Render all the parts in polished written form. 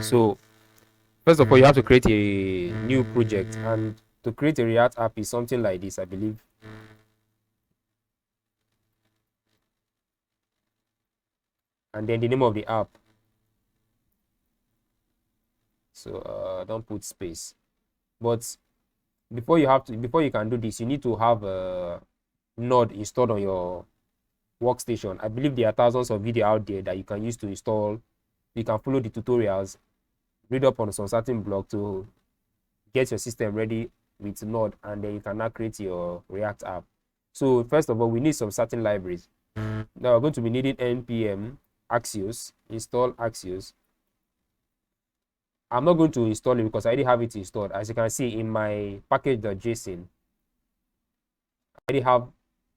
So first of all, you have to create a new project, and to create a React app is something like this, I believe. And then the name of the app. So don't put space. But before you can do this, you need to have a Node installed on your workstation. I believe there are thousands of videos out there that you can use to install. You can follow the tutorials, read up on some certain blog to get your system ready with Node, and then you can now create your React app. So first of all, we need some certain libraries. Now we're going to be needing npm Axios, install Axios. I'm not going to install it because I already have it installed. As you can see in my package.json, I already have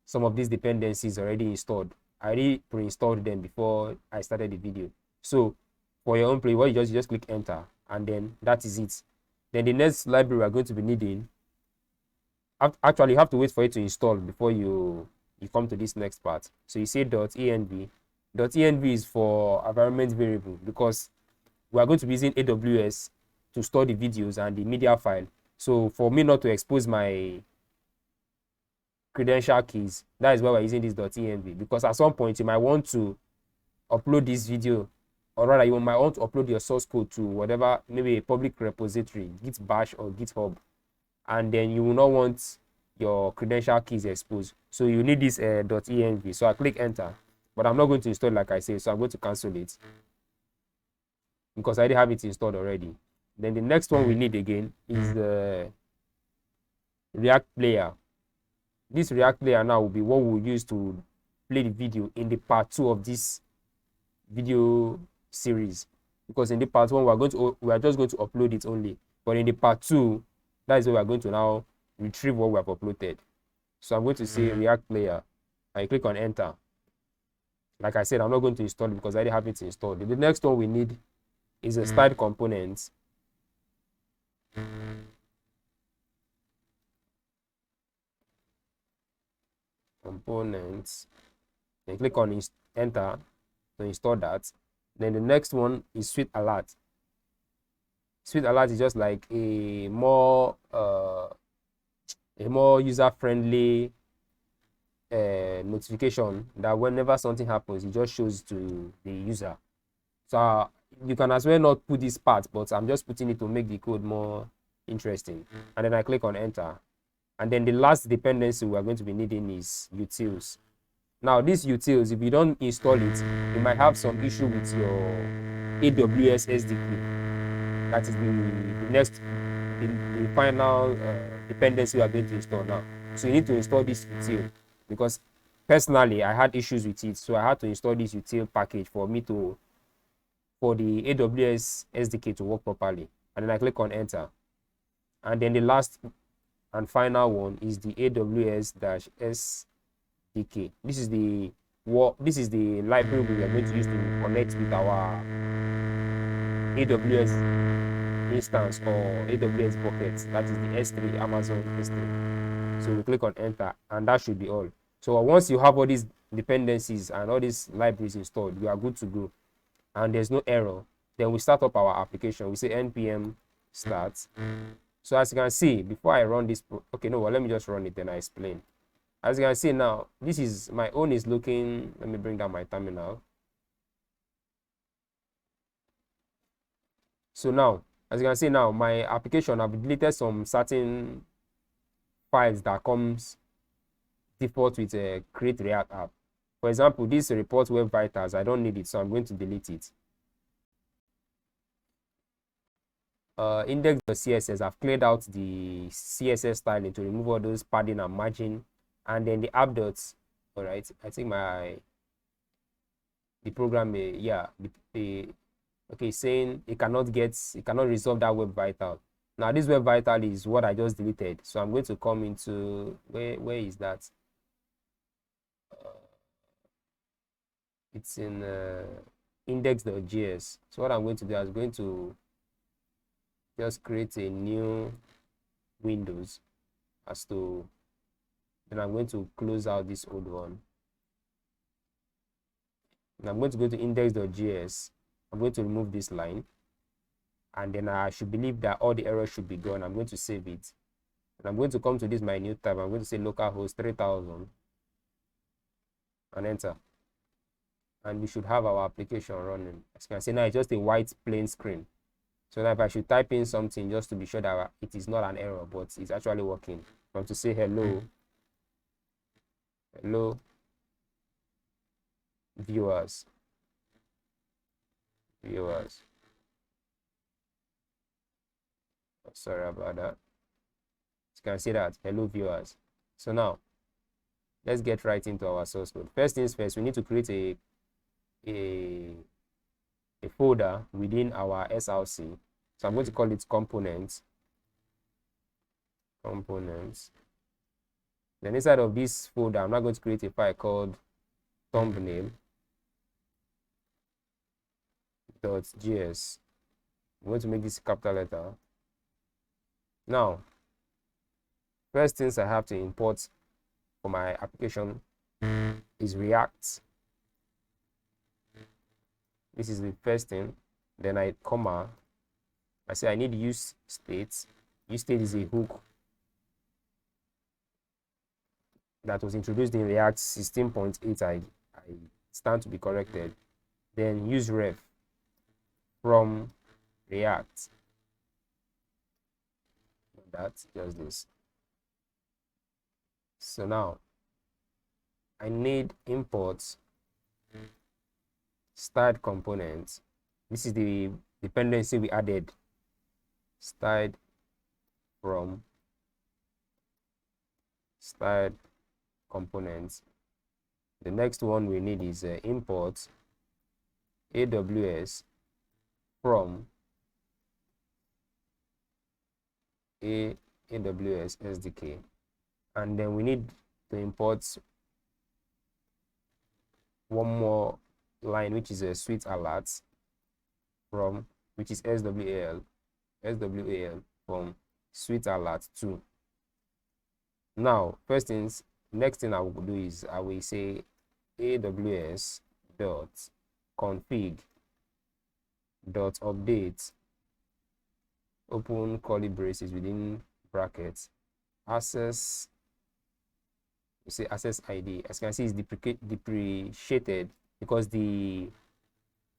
some of these dependencies already installed. I already pre-installed them before I started the video. So for your own play, what you just click enter, and then that is it. Then the next library we're going to be needing, actually you have to wait for it to install before you come to this next part. So you say .env. .env is for environment variable because we are going to be using AWS to store the videos and the media file. So for me not to expose my credential keys, that is why we're using this .env, because at some point you might want to upload this video, or rather you might want to upload your source code to whatever, maybe a public repository, Git bash or GitHub, and then you will not want your credential keys exposed. So you need this .env. So I click enter, but I'm not going to install it like I say, so I'm going to cancel it because I already have it installed already. Then the next one we need again is the React player. This React player now will be what we'll use to play the video in the part 2 of this video series, because in the part 1 we are just going to upload it only, but in the part 2, that is where we are going to now retrieve what we have uploaded. So I'm going to say React player. I click on enter. Like I said, I'm not going to install it because I already have it installed. The next one we need is a style component. Components. Then click on enter to install that. Then the next one is Sweet Alert. Sweet Alert is just like a more user-friendly notification that whenever something happens, it just shows to the user. So you can as well not put this part, but I'm just putting it to make the code more interesting. And then I click on enter. And then the last dependency we're going to be needing is utils. Now these utils, if you don't install it, you might have some issue with your AWS SDK. That is the final dependency we are going to install now. So you need to install this util, because personally I had issues with it, so I had to install this util package for the AWS SDK to work properly. And then I click on enter. And then the last and final one is the AWS-SDK. This is the library we are going to use to connect with our AWS instance or AWS buckets. That is the S3, Amazon S3. So we click on enter, and that should be all. So once you have all these dependencies and all these libraries installed, you are good to go, and there's no error. Then we start up our application. We say npm start. So as you can see, before I run this, let me just run it, then I explain. As you can see now, this is my own is looking. Let me bring down my terminal. So now, as you can see now, my application, I've deleted some certain files that comes default with a create React app. For example, this report web vitals, I don't need it, so I'm going to delete it. Index.css, I've cleared out the CSS styling to remove all those padding and margin, and then the app dots. All right, I think the program, saying it cannot resolve that web vital. Now this web vital is what I just deleted, so I'm going to come into where is that? It's in index.js. So what I'm going to do is going to just create a new Windows then I'm going to close out this old one. And I'm going to go to index.js. I'm going to remove this line. and then I should believe that all the errors should be gone. I'm going to save it, and I'm going to come to this my new tab. I'm going to say localhost 3000 and enter, and we should have our application running. As you can see now, it's just a white plain screen. So now if I should type in something just to be sure that it is not an error, but it's actually working. I'm to say hello viewers. Oh, sorry about that. You can see that hello viewers. So now let's get right into our source code. First things first, we need to create a folder within our SRC. So I'm going to call it components. Then inside of this folder, I'm not going to create a file called thumbnail.js. I'm going to make this capital letter. Now, first things I have to import for my application is React. This is the first thing. Then I comma. I say I need use state. Use state is a hook that was introduced in React 16.8. I stand to be corrected. Then use ref from React. That's just this. So now I need import styled components. This is the dependency we added. Styled from styled components. The next one we need is import AWS from AWS SDK, and then we need to import one more line, which is a suite alert from, which is SWAL from suite alert 2. Now, next thing I will do is I will say AWS dot config dot update, open curly braces within brackets, access, you say access ID. As you can see, it's depreciated because the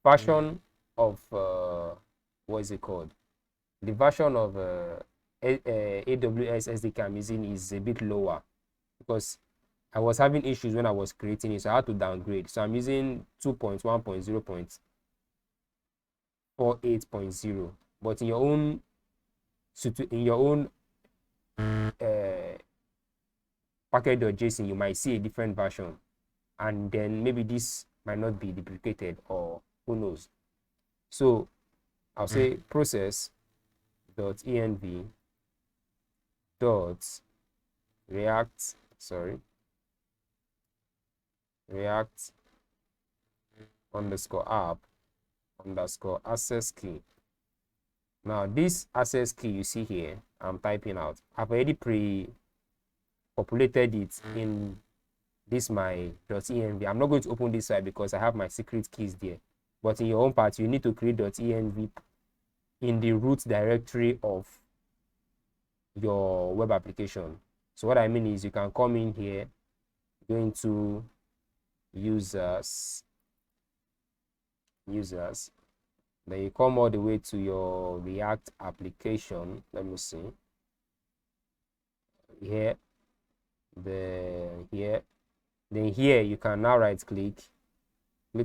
version of what is it called? The version of AWS SDK I'm using is a bit lower because I was having issues when I was creating it, so I had to downgrade. So I'm using 2.1.0.48.0, but in your own package.json, you might see a different version, and then maybe this might not be deprecated, or who knows. So I'll say process.env dot react underscore app underscore access key. Now this access key you see here, I'm typing out. I've already pre-populated it in this my .env. I'm not going to open this file because I have my secret keys there. But in your own part, you need to create .env in the root directory of your web application. So what I mean is you can come in here, go into users, then you come all the way to your React application. Let me see. Here, then here you can now right click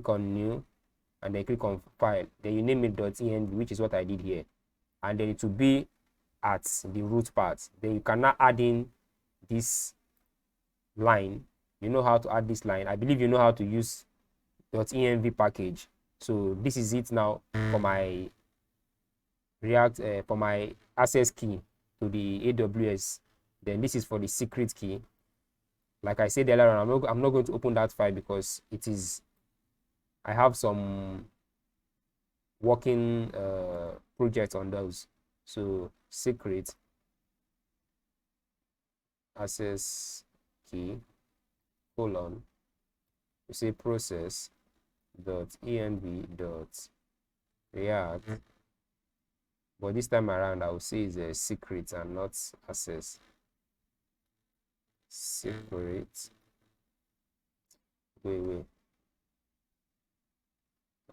on new, and then click on file. Then you name it .env, which is what I did here, and then it will be at the root part. Then you can now add in this line. You know how to add this line. I believe you know how to use .env package. So this is it now for my React, for my access key to the AWS. Then this is for the secret key. Like I said earlier on, I'm not going to open that file because I have some working projects on those. So secret access key colon, you say process dot env dot react but this time around I will say it's a secret and not access. Secret. Wait.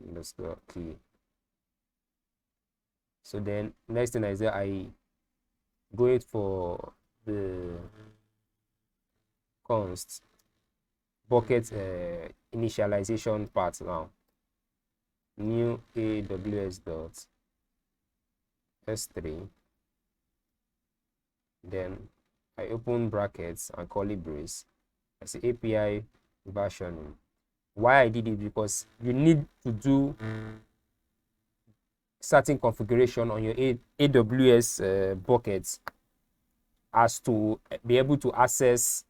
Underscore key. So then next thing is that I go it for the const bucket initialization part now. New AWS dot S3. Then I open brackets and curly brace. I say API versioning. Why I did it, because you need to do certain configuration on your AWS buckets as to be able to access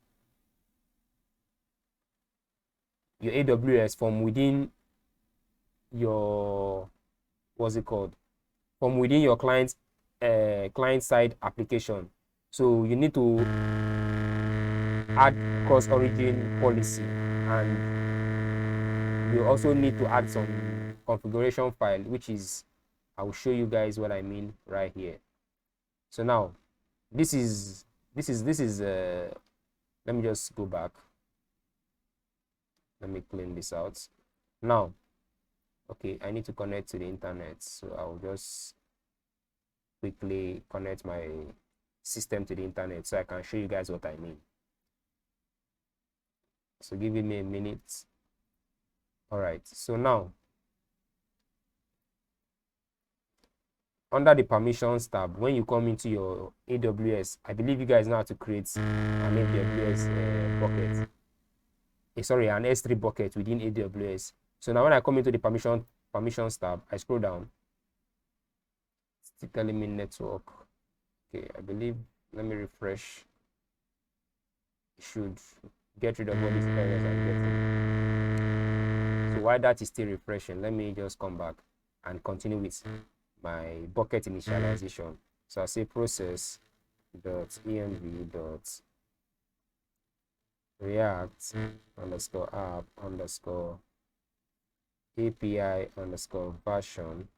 your AWS from within your, what's it called, from within your client side application. So you need to add cross origin policy, and you also need to add some configuration file, which is, I will show you guys what I mean right here. So now this is let me just go back. Let me clean this out. Now, okay, I need to connect to the internet, so I'll just quickly connect my system to the internet so I can show you guys what I mean. So give me a minute. All right, so now under the permissions tab, when you come into your AWS, I believe you guys know how to create an AWS bucket. Sorry, an S3 bucket within AWS. So now when I come into the permissions tab, I scroll down. It's still telling me network. Okay, I believe, let me refresh. It should get rid of all these errors I'm getting. So while that is still refreshing, let me just come back and continue with my bucket initialization. So I say process.env.react underscore app underscore API underscore version.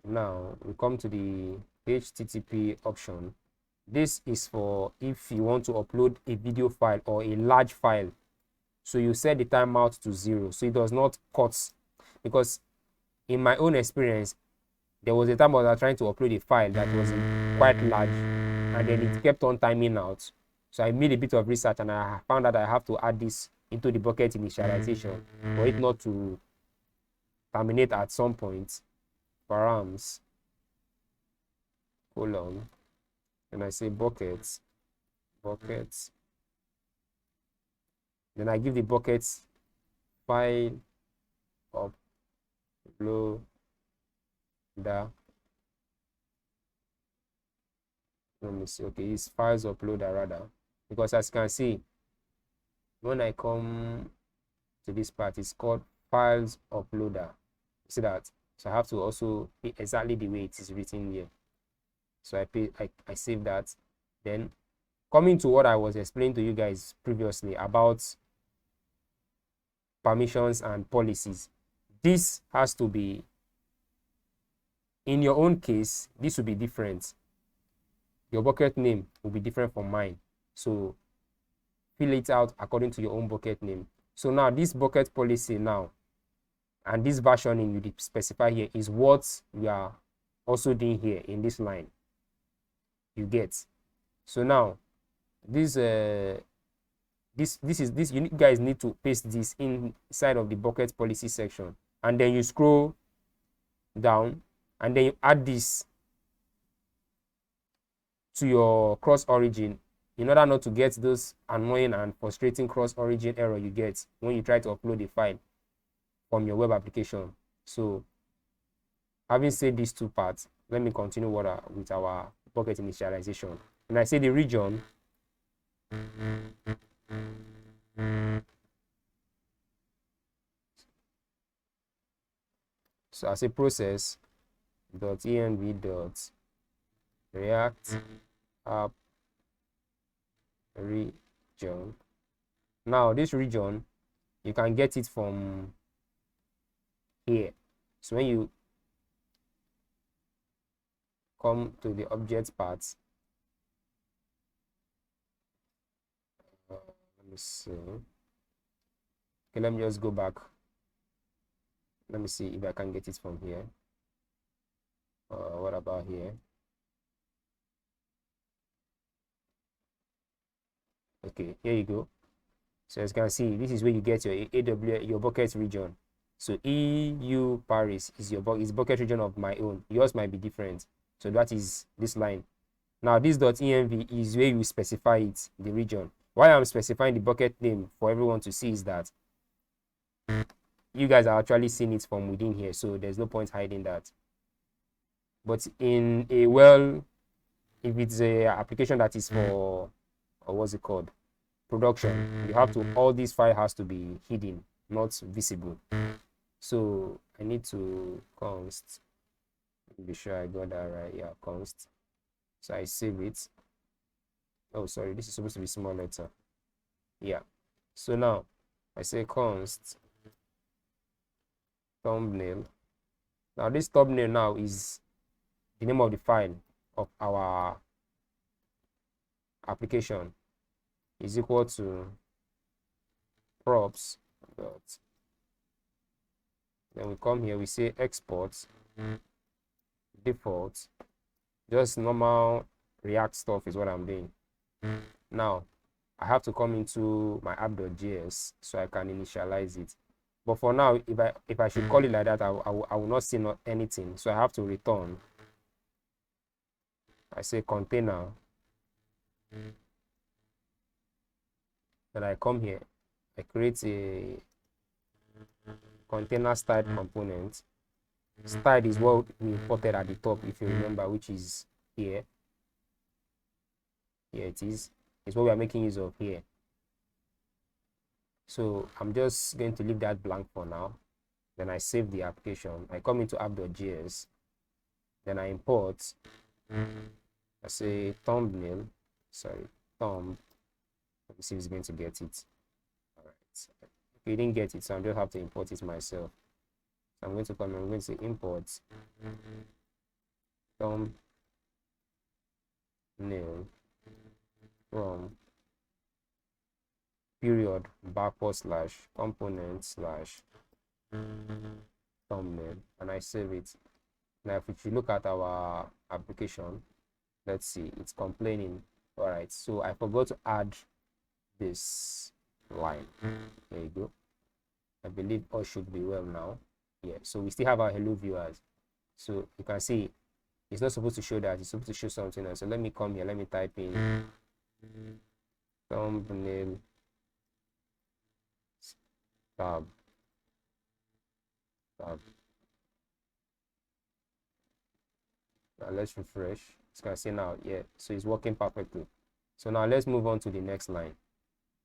Now we come to the HTTP option. This is for if you want to upload a video file or a large file. So you set the timeout to 0, so it does not cut. Because in my own experience, there was a time I was trying to upload a file that was quite large, and then it kept on timing out. So I made a bit of research and I found that I have to add this into the bucket initialization for it not to terminate at some point. Params colon, and I say buckets. Then I give the buckets file upload that. Let me see. Okay, it's files uploader rather, because as you can see, when I come to this part, it's called files uploader. See that? So I have to also pay exactly the way it is written here. So I save that. Then coming to what I was explaining to you guys previously about permissions and policies, this has to be, in your own case, this will be different. Your bucket name will be different from mine. So fill it out according to your own bucket name. So now this bucket policy now and this versioning you specify here is what we are also doing here in this line. You get. So now this you guys need to paste this inside of the bucket policy section, and then you scroll down and then you add this to your cross origin in order not to get those annoying and frustrating cross origin error you get when you try to upload a file from your web application. So having said these two parts, let me continue with our bucket initialization. And I say the region, so I say process.env.react app region. Now this region, you can get it from here. So when you come to the object part, let me see. Okay, let me just go back. Let me see if I can get it from here. What about here? Okay, here you go. So as you can see, this is where you get your AWS, your bucket region. So EU Paris is your bucket region of my own. Yours might be different. So that is this line. Now this .env is where you specify it, the region. Why I'm specifying the bucket name for everyone to see is that you guys are actually seeing it from within here. So there's no point hiding that. But in a if it's a application that is for, or what's it called, production, you have to, all these file has to be hidden, not visible. So I need to const, be sure I got that right. Yeah, const. So I save it. Oh, sorry, this is supposed to be small letter. Yeah. So now I say const thumbnail. Now this thumbnail now is the name of the file of our application, is equal to props dot. Then we come here, we say export default, just normal React stuff is what I'm doing. Now I have to come into my app.js so I can initialize it. But for now, if I should call it like that, I will not see anything. So I have to return. I say container. Then I come here. I create a container style component. Style is what we imported at the top, if you remember, which is here. Here it is. It's what we are making use of here. So I'm just going to leave that blank for now. Then I save the application. I come into app.js. Then I import. I say thumbnail. Sorry, thumb. Let me see if it's going to get it. All right. If you didn't get it, so I just have to import it myself. So I'm going to come and I'm going to say import thumbnail from period / component / thumbnail, and I save it. Now if you look at our application, let's see, it's complaining. All right, so I forgot to add this line. There you go. I believe all should be well now. Yeah, so we still have our hello viewers. So you can see it's not supposed to show that, it's supposed to show something else. So let me come here, let me type in thumbnail tab. Now let's refresh. It's gonna say now, yeah, so it's working perfectly. So now let's move on to the next line.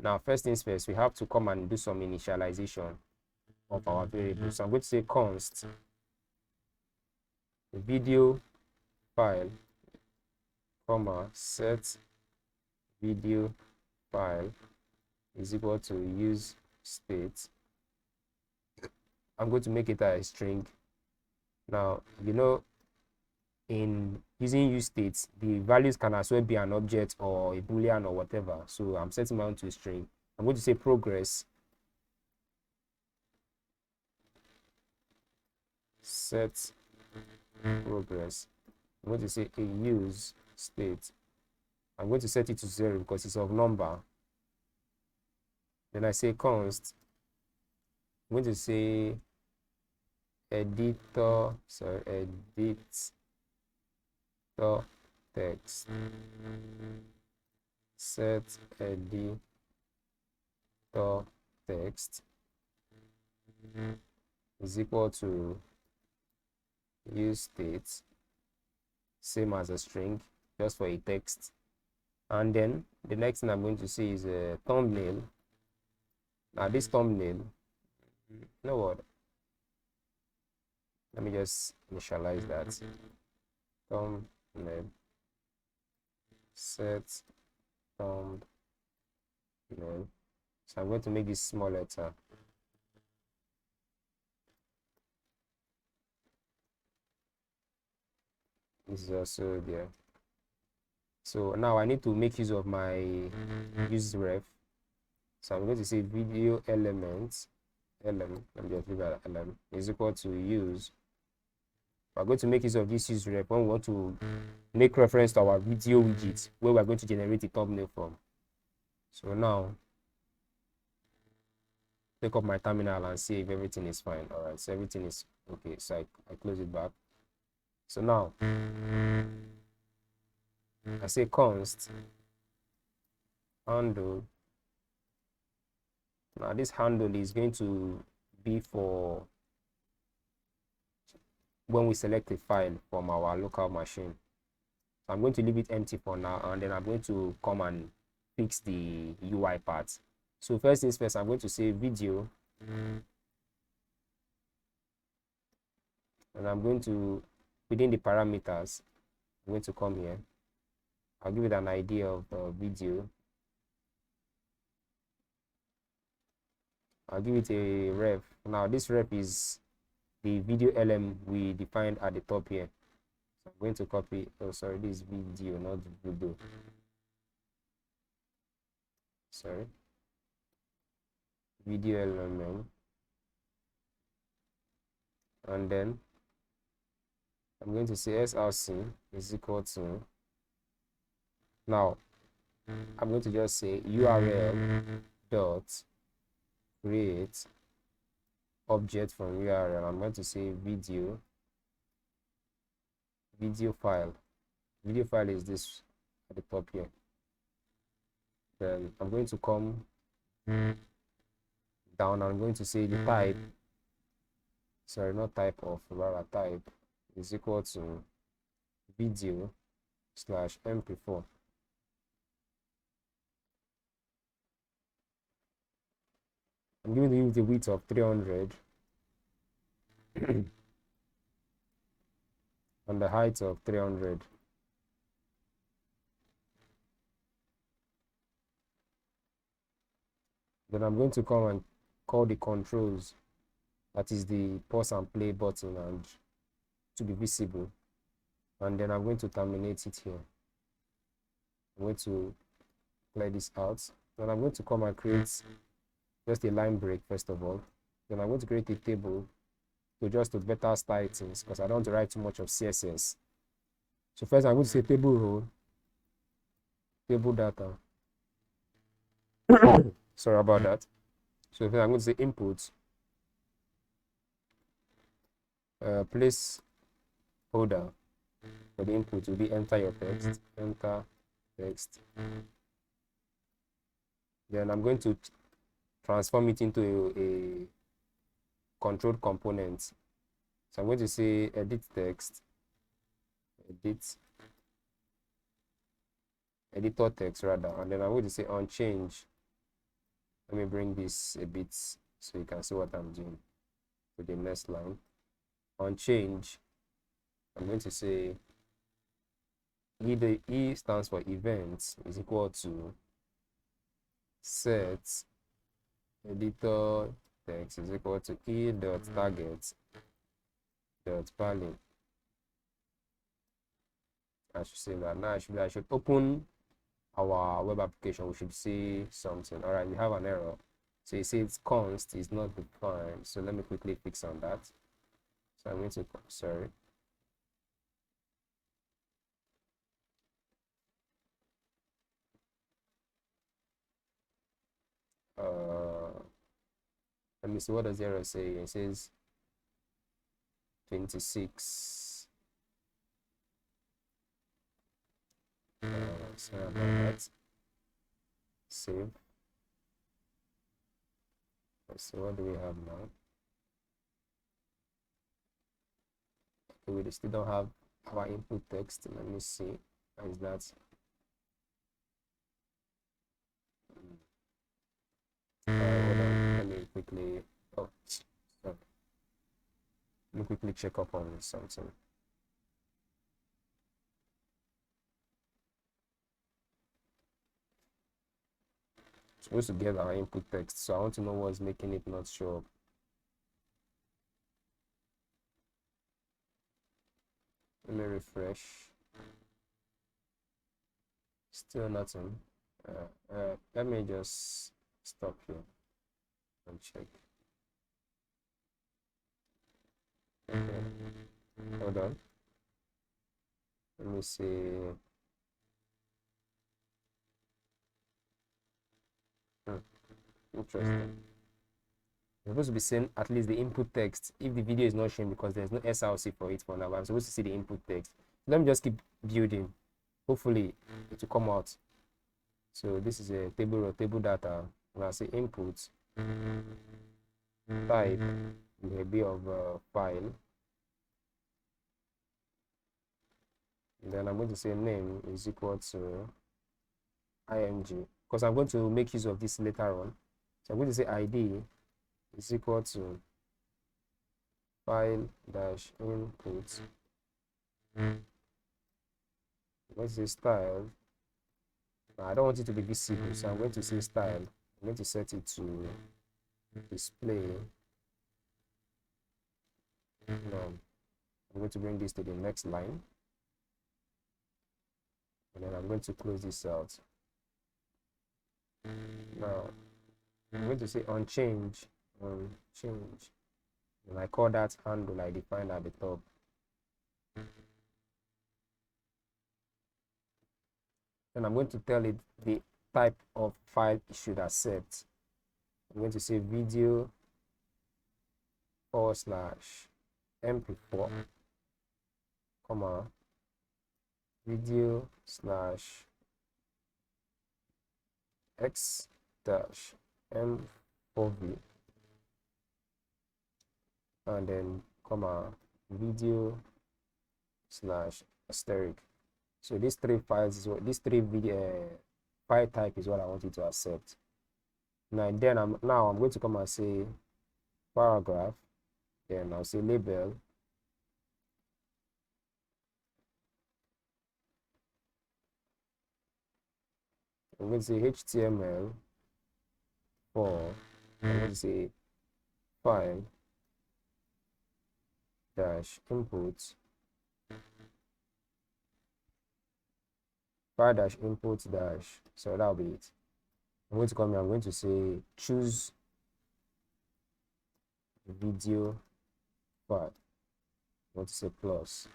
Now first things first, we have to come and do some initialization of our variable. So I'm going to say const video file, comma, set video file is equal to use state. I'm going to make it a string. Now, you know, in using use states, the values can as well be an object or a boolean or whatever. So I'm setting mine to a string. I'm going to say progress set progress. I'm going to say a use state. I'm going to set it to 0 because it's of number. Then I say const. I'm going to say editor, sorry, editor text. Set editor text is equal to use state, same as a string, just for a text. And then the next thing I'm going to say is a thumbnail. Now this thumbnail, you know what? Let me just initialize that. Thumbnail set thumbnail. So I'm going to make this small letter. This is also there. So now I need to make use of my use ref. So I'm going to say video elements lm, let me just leave it at lm, is equal to use. We're going to make use of this use ref when we want to make reference to our video widget where we're going to generate a thumbnail from. So now pick up my terminal and see if everything is fine. All right, so everything is okay. So I close it back. So now I say const handle. Now this handle is going to be for when we select a file from our local machine. So I'm going to leave it empty for now, and then I'm going to come and fix the UI part. So first things first, I'm going to say video, and I'm going to, within the parameters, I'm going to come here. I'll give it an idea of video. I'll give it a ref. Now this ref is the video lm we defined at the top here. So I'm going to copy, oh sorry, this is video, not video. Sorry. Video element. And then I'm going to say src is equal to, now I'm going to just say url dot create object from URL. I'm going to say video file. Video file is this at the top here. Then I'm going to come down. I'm going to say the type, sorry, not type of, rather type is equal to video slash mp4. I'm going to use the width of 300 and the height of 300. Then I'm going to come and call the controls, that is the pause and play button, and to be visible. And then I'm going to terminate it here. I'm going to clear this out. Then I'm going to come and create just a line break first of all. Then I'm going to create a table to better style things, because I don't want to write too much of CSS. So first I'm going to say table role, table data. Sorry about that. So first I'm going to say input, place holder for the input will be enter your text, enter text. Then I'm going to transform it into a controlled component. So I'm going to say edit text, editor text rather, and then I'm going to say on change. Let me bring this a bit so you can see what I'm doing to the next line. On change, I'm going to say E stands for events is equal to set editor text is equal to e dot target dot value. I should say that now. I should open our web application. We should see something. All right, we have an error. So you see it's const is not defined. So let me quickly fix on that. So I'm going to, sorry. Let me see, what does the error say? It says 26. Sorry about that. Save. Let's see, what do we have now? Okay, we still don't have our input text. Let me see. How is that? Hold on. Let me quickly. Oh, sorry. Let me quickly check up on something. Supposed to get our input text, so I want to know what's making it not show up. Let me refresh. Still nothing. Let me just stop here and check. Okay. Hold on. Let me see. Interesting. You're supposed to be seeing at least the input text if the video is not showing because there's no SRC for it for now. But I'm supposed to see the input text. Let me just keep building. Hopefully it will come out. So this is a table or table data. When I say input type maybe of file, and then I'm going to say name is equal to img because I'm going to make use of this later on. So I'm going to say id is equal to file dash input. Let's say style. I don't want it to be visible, so I'm going to say style. I'm going to set it to display. No, I'm going to bring this to the next line, and then I'm going to close this out. Now I'm going to say on change, and I call that handle I defined at the top. And I'm going to tell it the type of file it should accept. I'm going to say video / mp4, comma, video / x dash m4v, and then comma video / asterisk. So these three files is what this three video file type is what I want you to accept. Now I'm going to come and say paragraph, then I'll say label, I'm going to say HTML for, I'm going to say file dash input, file dash input dash, so that'll be it. I'm going to come here, I'm going to say choose video file, I'm going to say plus,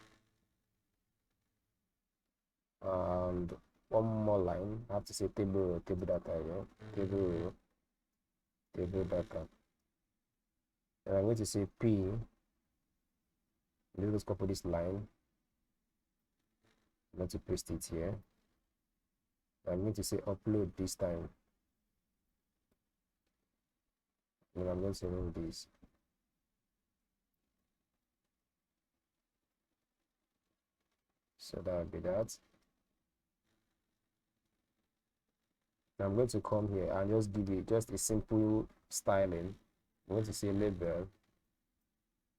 and one more line, I have to say table data here, table data, and I'm going to say p, let's copy this line, I'm going to paste it here, I'm going to say upload this time, and I'm going to remove this. So that would be that. I'm going to come here and just give it just a simple styling. I'm going to say label,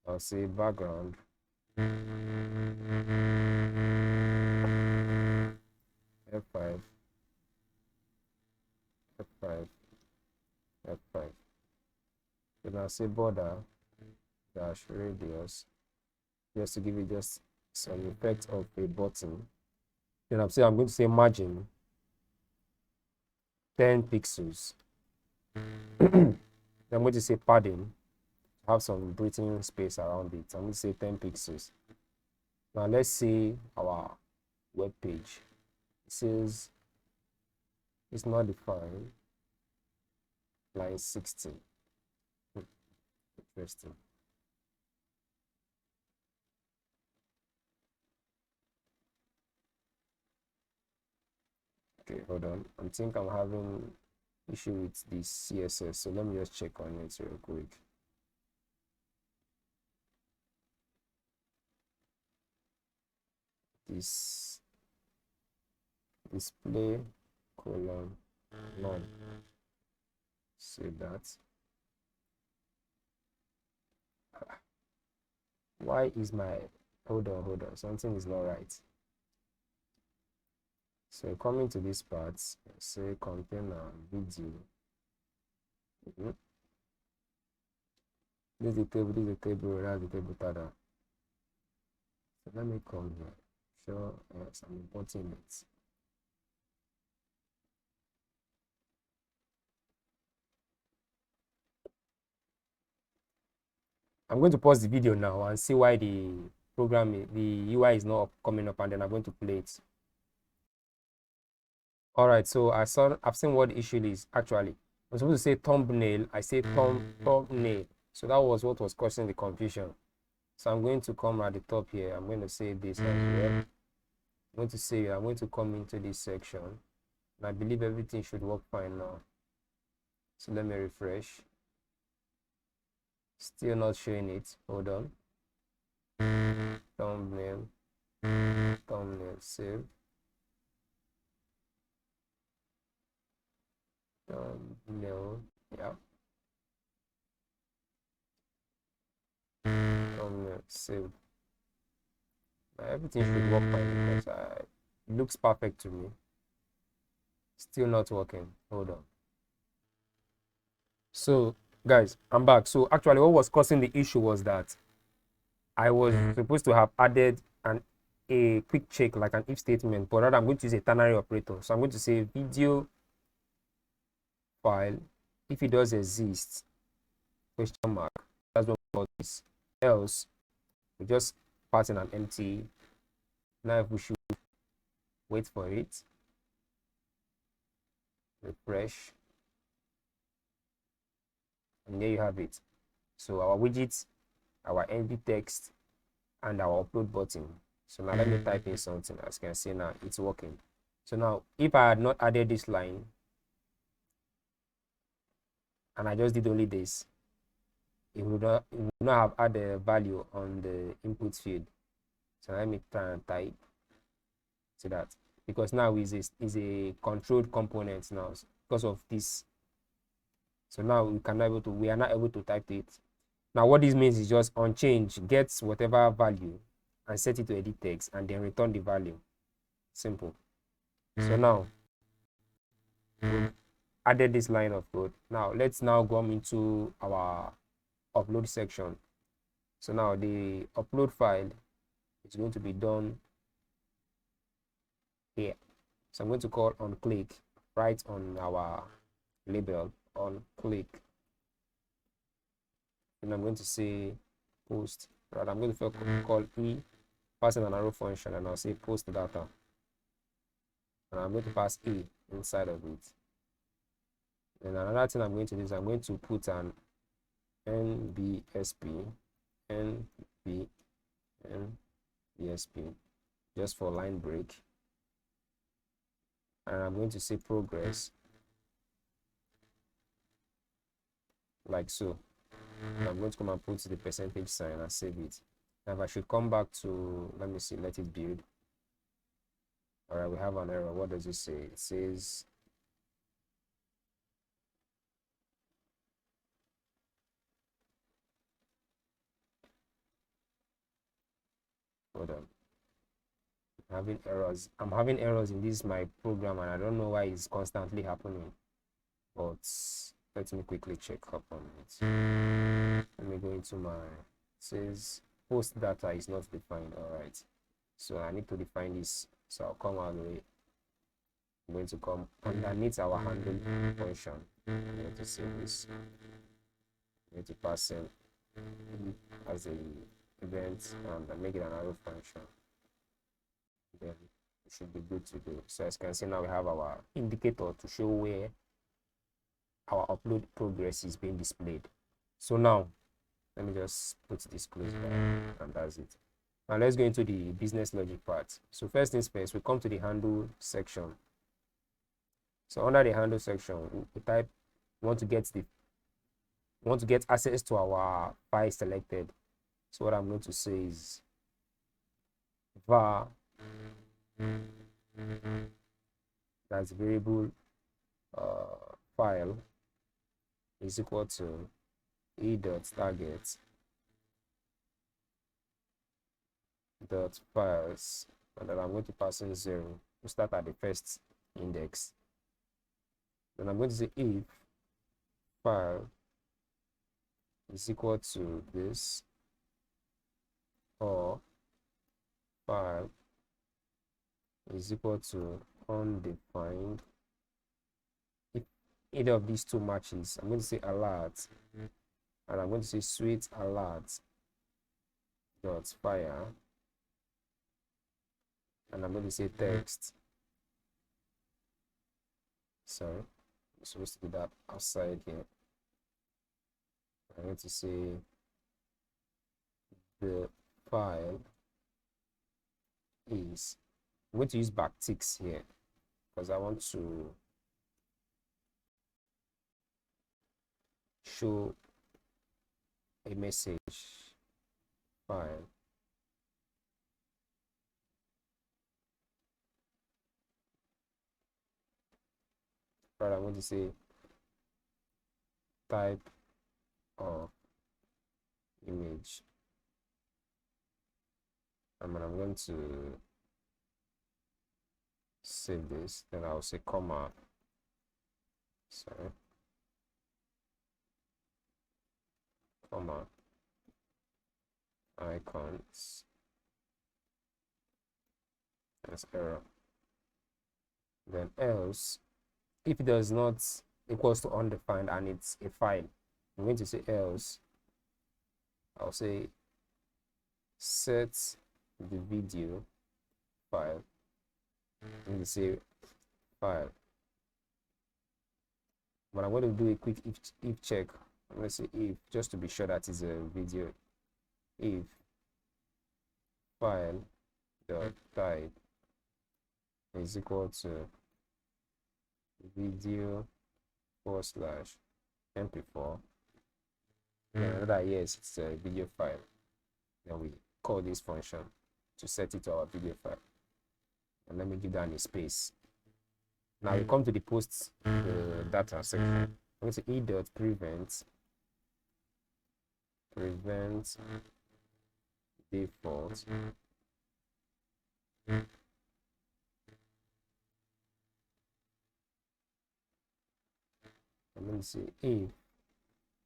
I'll say background, F5, F5, F5. Then I'll say border dash radius, just to give it just some effect of a button. Then I'm going to say margin 10 pixels. I'm going to say padding, have some breathing space around it. I'm going to say 10 pixels. Now let's see our web page. It says it's not defined, line 16. Interesting. Okay, hold on. I think I'm having issue with the CSS, so let me just check on it real quick. This display colon none. Say that. Why is my hold on, something is not right. So coming to this part, say container video. This is the table, that's the table data. So let me come here. Sure, yes, I'm importing it. I'm going to pause the video now and see why the the UI is not coming up, and then I'm going to play it. All right, so I've seen what the issue is actually. I'm supposed to say thumbnail. I say thumbnail. So that was what was causing the confusion. So I'm going to come at the top here. I'm going to say this as well. I'm going to come into this section. And I believe everything should work fine now. So let me refresh. Still not showing it. Hold on. Thumbnail. Thumbnail. Save. Thumbnail. Yeah. Thumbnail. Save. Everything should work fine because it looks perfect to me. Still not working. Hold on. So guys, I'm back. So actually what was causing the issue was that I was supposed to have added a quick check like an if statement, but rather I'm going to use a ternary operator. So I'm going to say video file, if it does exist, question mark, that's what we call this. Else we just pass in an empty. Now if we should wait for it, refresh, and there you have it. So our widgets, our empty text, and our upload button. So now let me type in something. As you can see now, it's working. So now if I had not added this line and I just did only this, it would not have added a value on the input field. So let me try and type to that, because now is a controlled component now because of this. So now we are not able to type it. Now what this means is just on change, get whatever value and set it to edit text and then return the value. Simple. So now we've added this line of code. Now let's now go into our upload section. So now the upload file is going to be done here. So I'm going to call on click right on our label on click, and I'm going to say post. Right, I'm going to call pass in an arrow function, and I'll say post data, and I'm going to pass inside of it. And another thing I'm going to do is I'm going to put an NBSP just for line break, and I'm going to say progress like so. And I'm going to come and put the percentage sign and save it. Now if I should come back to, let me see, let it build. All right, we have an error. What does it say? It says hold on. I'm having errors in this my program, and I don't know why it's constantly happening. But let me quickly check up on it. Let me go into my, it says post data is not defined. All right, so I need to define this. So I'll come all the way. I'm going to come underneath our handle function. I'm going to save this. I'm going to pass in as a event and make it an arrow function. Then it should be good to go. So as you can see now, we have our indicator to show where our upload progress is being displayed. So now let me just put this close by, and that's it. Now let's go into the business logic part. So first things first, we come to the handle section. So under the handle section, we type want to get access to our file selected. So what I'm going to say is var, that's variable file is equal to e.target dot files, and then I'm going to pass in 0 to start at the first index. Then I'm going to say if file is equal to this, or file is equal to undefined. If either of these two matches, I'm going to say alert, and I'm going to say sweet alert dot fire, and I'm going to say text. Sorry, I'm supposed to do that outside here. I'm going to say the file is, I'm going to use backticks here because I want to show a message file. Right, I'm going to say type of image, and then I'm going to save this, then I'll say comma, sorry, comma, icons, that's error. Then else, if it does not equals to undefined and it's a file, I'm going to say else, I'll say set the video file, I'm going to say file, but I'm going to do a quick if check. I'm going to say if, just to be sure that is a video, if file dot type is equal to video /mp4, then that yes, it's a video file, then we call this function to set it to our video file, and let me give that a space. Now we come to the post the data section. I'm going to e.prevent default I'm going to say if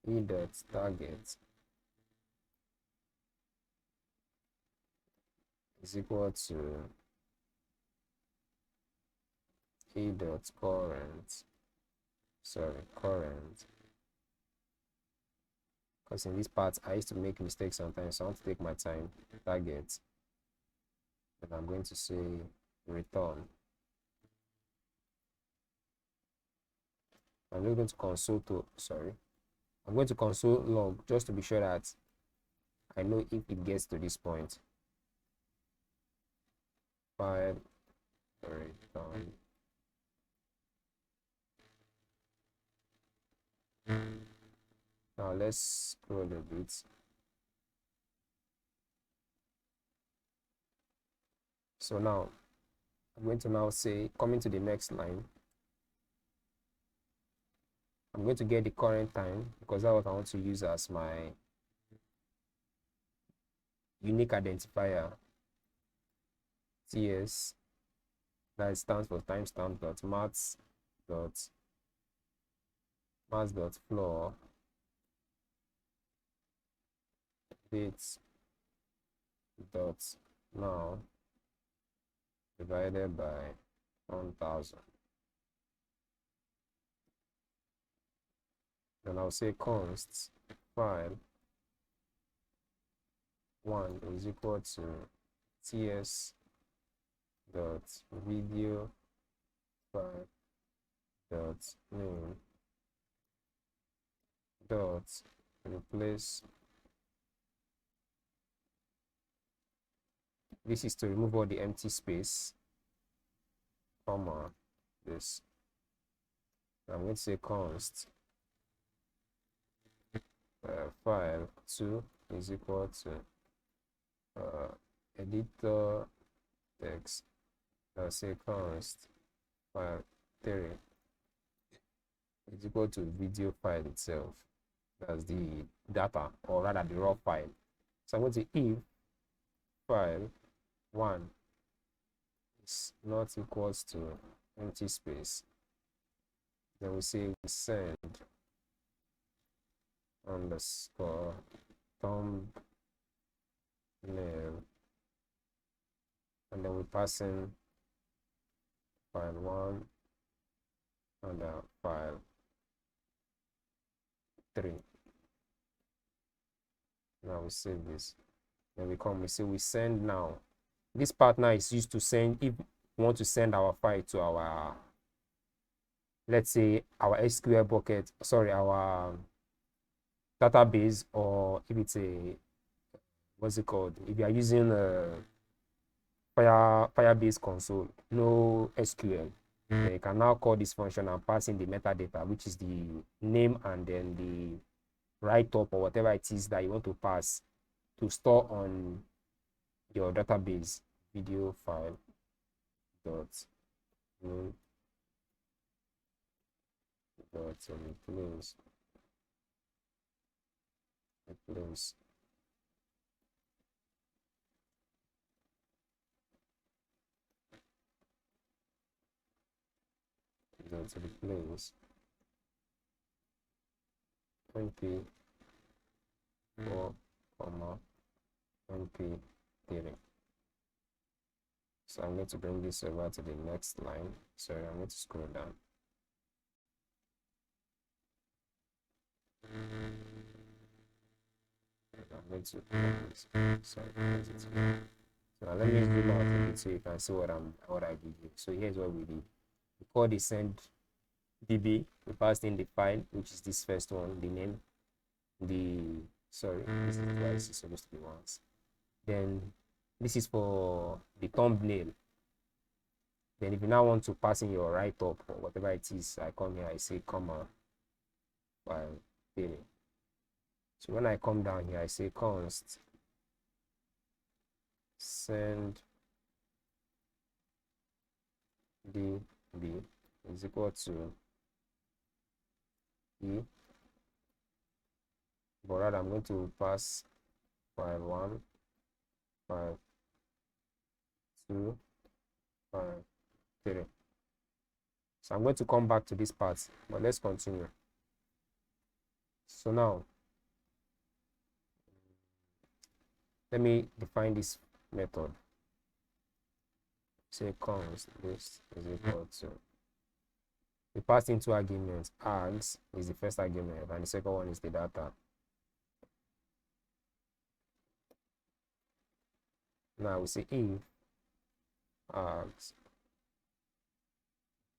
e.target is equal to e.current, current, because in this part I used to make mistakes sometimes, so I want to take my time, target, and I'm going to say return. I'm going to I'm going to console log just to be sure that I know if it gets to this point. File return. Now let's scroll a bit. So now I'm going to now say, coming to the next line, I'm going to get the current time because that's what I want to use as my unique identifier. TS, that stands for timestamp dot maths dot floor dates dot now divided by 1000. Then I'll say const file 1 is equal to ts dot video file dot name dot replace. This is to remove all the empty space, comma this. I'm going to say const file 2 is equal to editor text. I'll say const file 3 is equal to video file itself. That's the data, or rather the raw file. So I'm going to say if file 1 is not equals to empty space, then we say we send underscore thumbnail we pass in file 1 and file 3. Now we save this. Then we come, we say we send now. This part now is used to send if we want to send our file to our, let's say our SQL bucket, sorry, our database, or if it's a, what's it called, if you are using a Firebase console, no SQL, then you can now call this function and pass in the metadata, which is the name and then the write-up or whatever it is that you want to pass to store on your database. Video file dot name dot replace np 4 comma np 3. So I'm going to bring this over to the next line. Sorry, I'm going to scroll down. I'm going to sorry, so now let me zoom out a bit so you can see what I did here. So here's what we did. We called the send db, we passed in the file, which is this first one, the name, this is twice, it's supposed to be once. Then this is for the thumbnail. Then if you now want to pass in your write-up or whatever it is, I come here, I say comma file period. So when I come down here, I say const send db is equal to e, but rather I'm going to pass file 1, file 2, file 3. So I'm going to come back to this part, but let's continue. So now let me define this method. Say const this is equal to, we passed in 2 arguments. Args is the first argument and the second one is the data. Now we say if args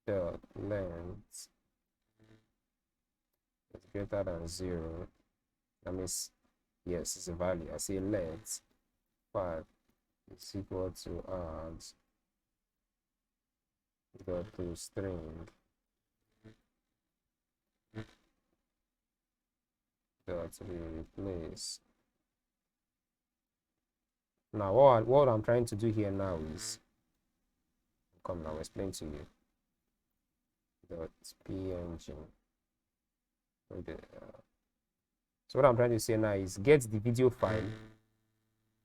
dot length is greater than 0, that means yes, it's a value. I say let 5 is equal to args dot to string dot replace. Now what I'm trying to do here now is, come now, I'll explain to you. Dot png. Okay. So what I'm trying to say now is get the video file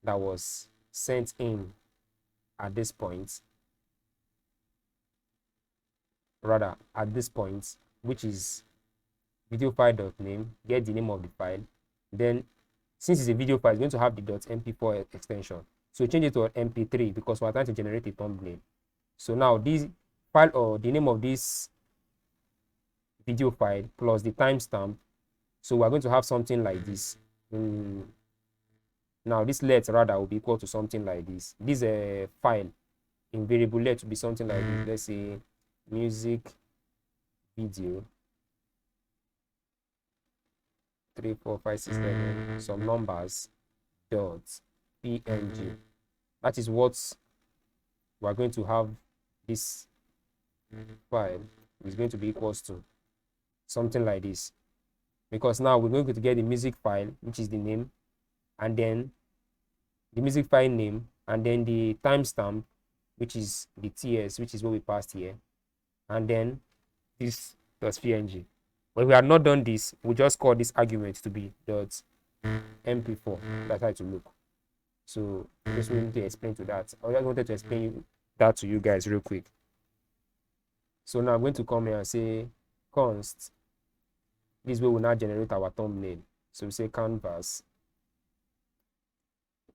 that was sent in at this point, rather at this point, which is video file.name, get the name of the file. Then since it's a video file, it's going to have the .mp4 extension. So change it to mp3 because we're trying to generate a thumbnail. So now this file, or the name of this video file plus the timestamp. So we're going to have something like this. Now this let rather will be equal to something like this. This file in variable let will be something like this. Let's say music video 3 4 5 6 7 some numbers dot png. That is what we're going to have. This file is going to be equals to something like this, because now we're going to get the music file, which is the name, and then the music file name, and then the timestamp, which is the ts, which is what we passed here, and then this .png. But if we had not done this, we just call this argument to be .mp4. That's how it will look. So just wanted to explain to that. I just wanted to explain that to you guys real quick. So now I'm going to come here and say const. This way will now generate our thumbnail. So we say canvas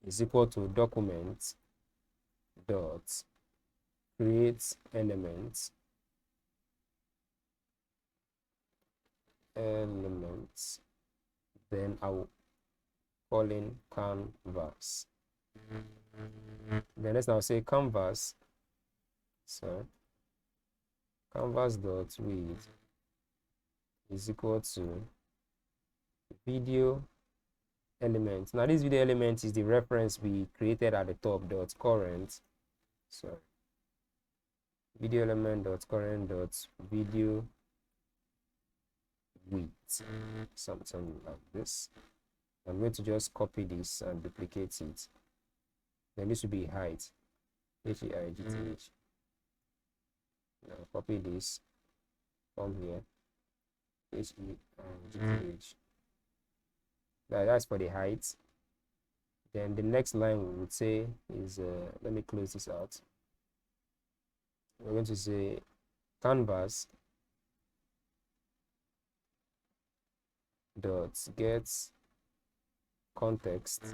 is equal to document dot create elements then I will call in canvas. Then let's now say canvas, so canvas dot width is equal to video element. Now this video element is the reference we created at the top dot current, so video element dot current dot video width, something like this. I'm going to just copy this and duplicate it. Then this will be height, HEIGTH. Now copy this from here, HEIGTH. That's for the height. Then the next line we would say is, let me close this out. We're going to say canvas dot get context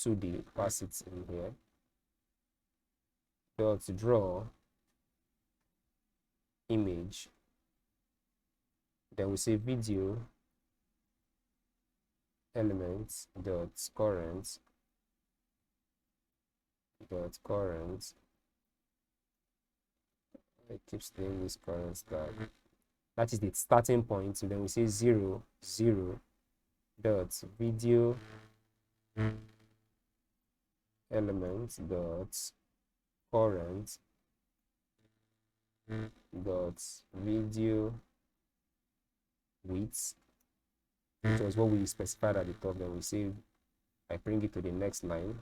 2D, pass it in here, dot draw image. Then we say video elements dot current it keeps doing this current tag, that is the starting point. So then we say 0 0 dot video elements dot current dot video width, which was what we specified at the top. Then we say, I bring it to the next line.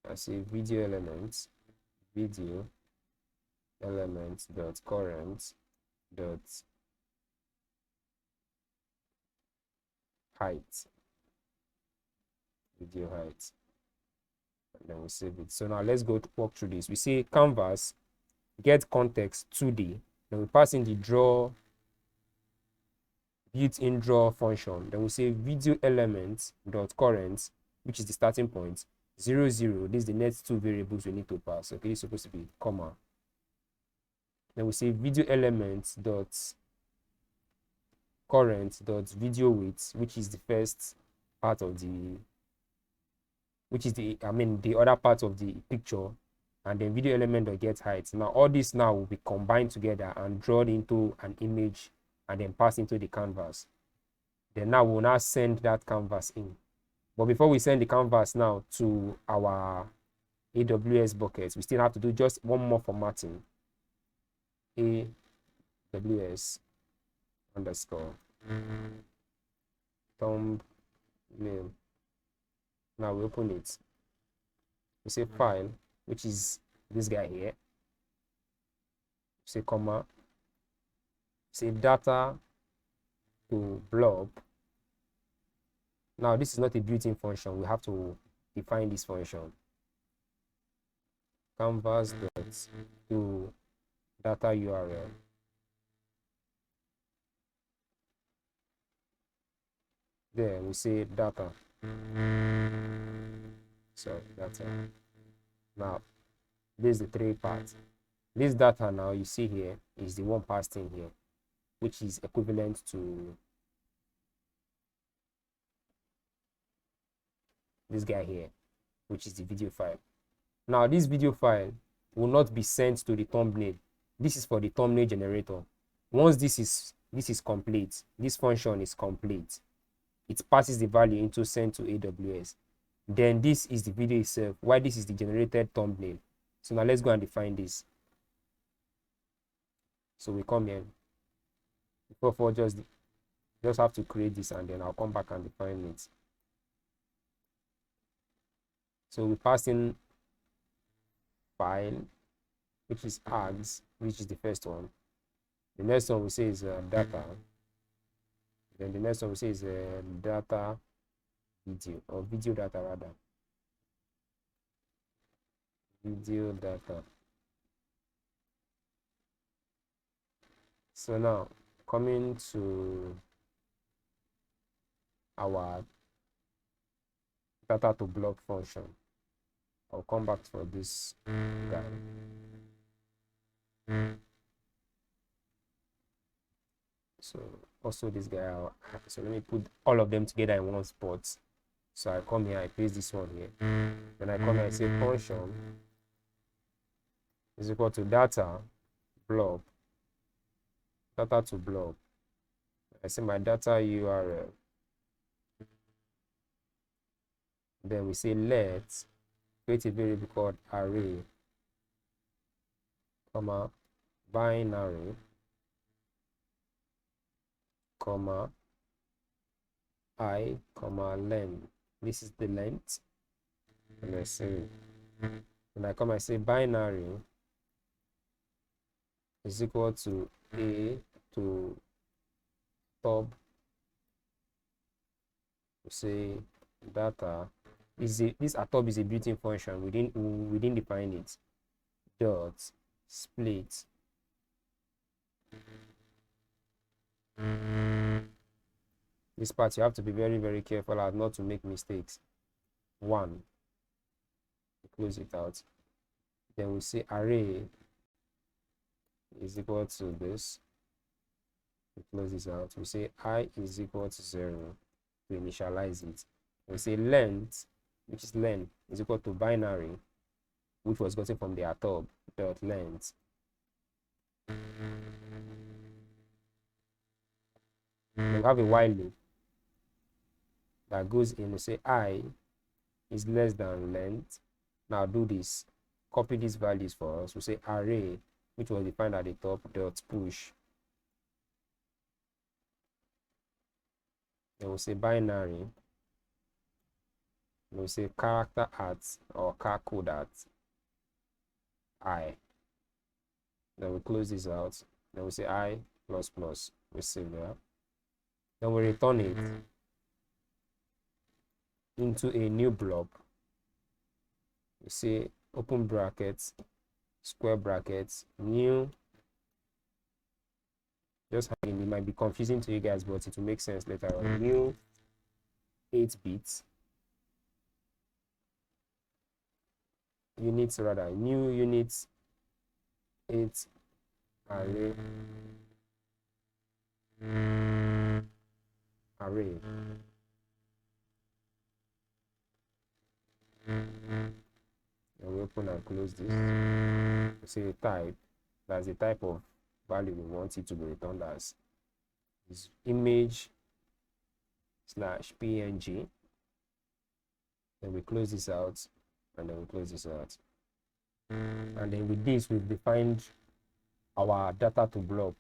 I say video elements dot current dot height, video height, and then we save it. So now let's go to walk through this. We say canvas get context 2D, then we pass in the draw built-in draw function. Then we say video element dot current, which is the starting point, 0 0. This is the next two variables we need to pass. Okay, it's supposed to be comma. Then we say video element dot current dot video width, which is the first part of the, the other part of the picture, and then video element dot get height. Now all this now will be combined together and drawn into an image and then pass into the canvas. Then now we'll now send that canvas in. But before we send the canvas now to our AWS buckets, we still have to do just one more formatting. AWS underscore thumbnail. Now we open it. We say file, which is this guy here. Say comma. Say data to blob. Now this is not a built-in function. We have to define this function. Canvas dot to data URL. There we say data. Sorry, data. Now this is the three parts. This data now you see here is the one passed in here, which is equivalent to this guy here, which is the video file. Now this video file will not be sent to the thumbnail. This is for the thumbnail generator. Once this is complete, this function is complete, it passes the value into send to AWS. Then this is the video itself, while this is the generated thumbnail. So now let's go and define this. So we come here. Before just have to create this, and then I'll come back and define it. So we pass in file, which is args, which is the first one. The next one we say is data. Then the next one we say is data video, or video data rather. Video data. So now coming to our data to blob function. I'll come back for this guy. So also this guy, so let me put all of them together in one spot. So I come here, I paste this one here. Then I come here, I say function is equal to data blob, data to blob. I say my data URL. Then we say let create a variable called array, comma, binary, comma, I, comma, length. This is the length. And I say, when I come, I say binary is equal to a to top. We say data is this atop is a built-in function. We didn't define it. Dot split. This part you have to be very, very careful as not to make mistakes. 1. Close it out. Then we say array is equal to this. We close this out. We say I is equal to 0 to initialize it. We say length, which is length, is equal to binary, which was gotten from the atop dot length. We have a while loop that goes in. We say I is less than length. Now do this. Copy these values for us. We say array, which was defined at the top, dot push. Then we'll say binary. We'll say character at or char code at I. Then we close this out. Then we say I plus plus. We save that. Then we return it into a new blob. We say open brackets, square brackets, new. Just it might be confusing to you guys, but it will make sense later on. New 8 bits. Units rather, new units 8 array. Array. And we open and close this. We say type. That's the type of value we want it to be returned as. Is image slash png. Then we close this out, and then we close this out. And then with this, we've defined our data to blob.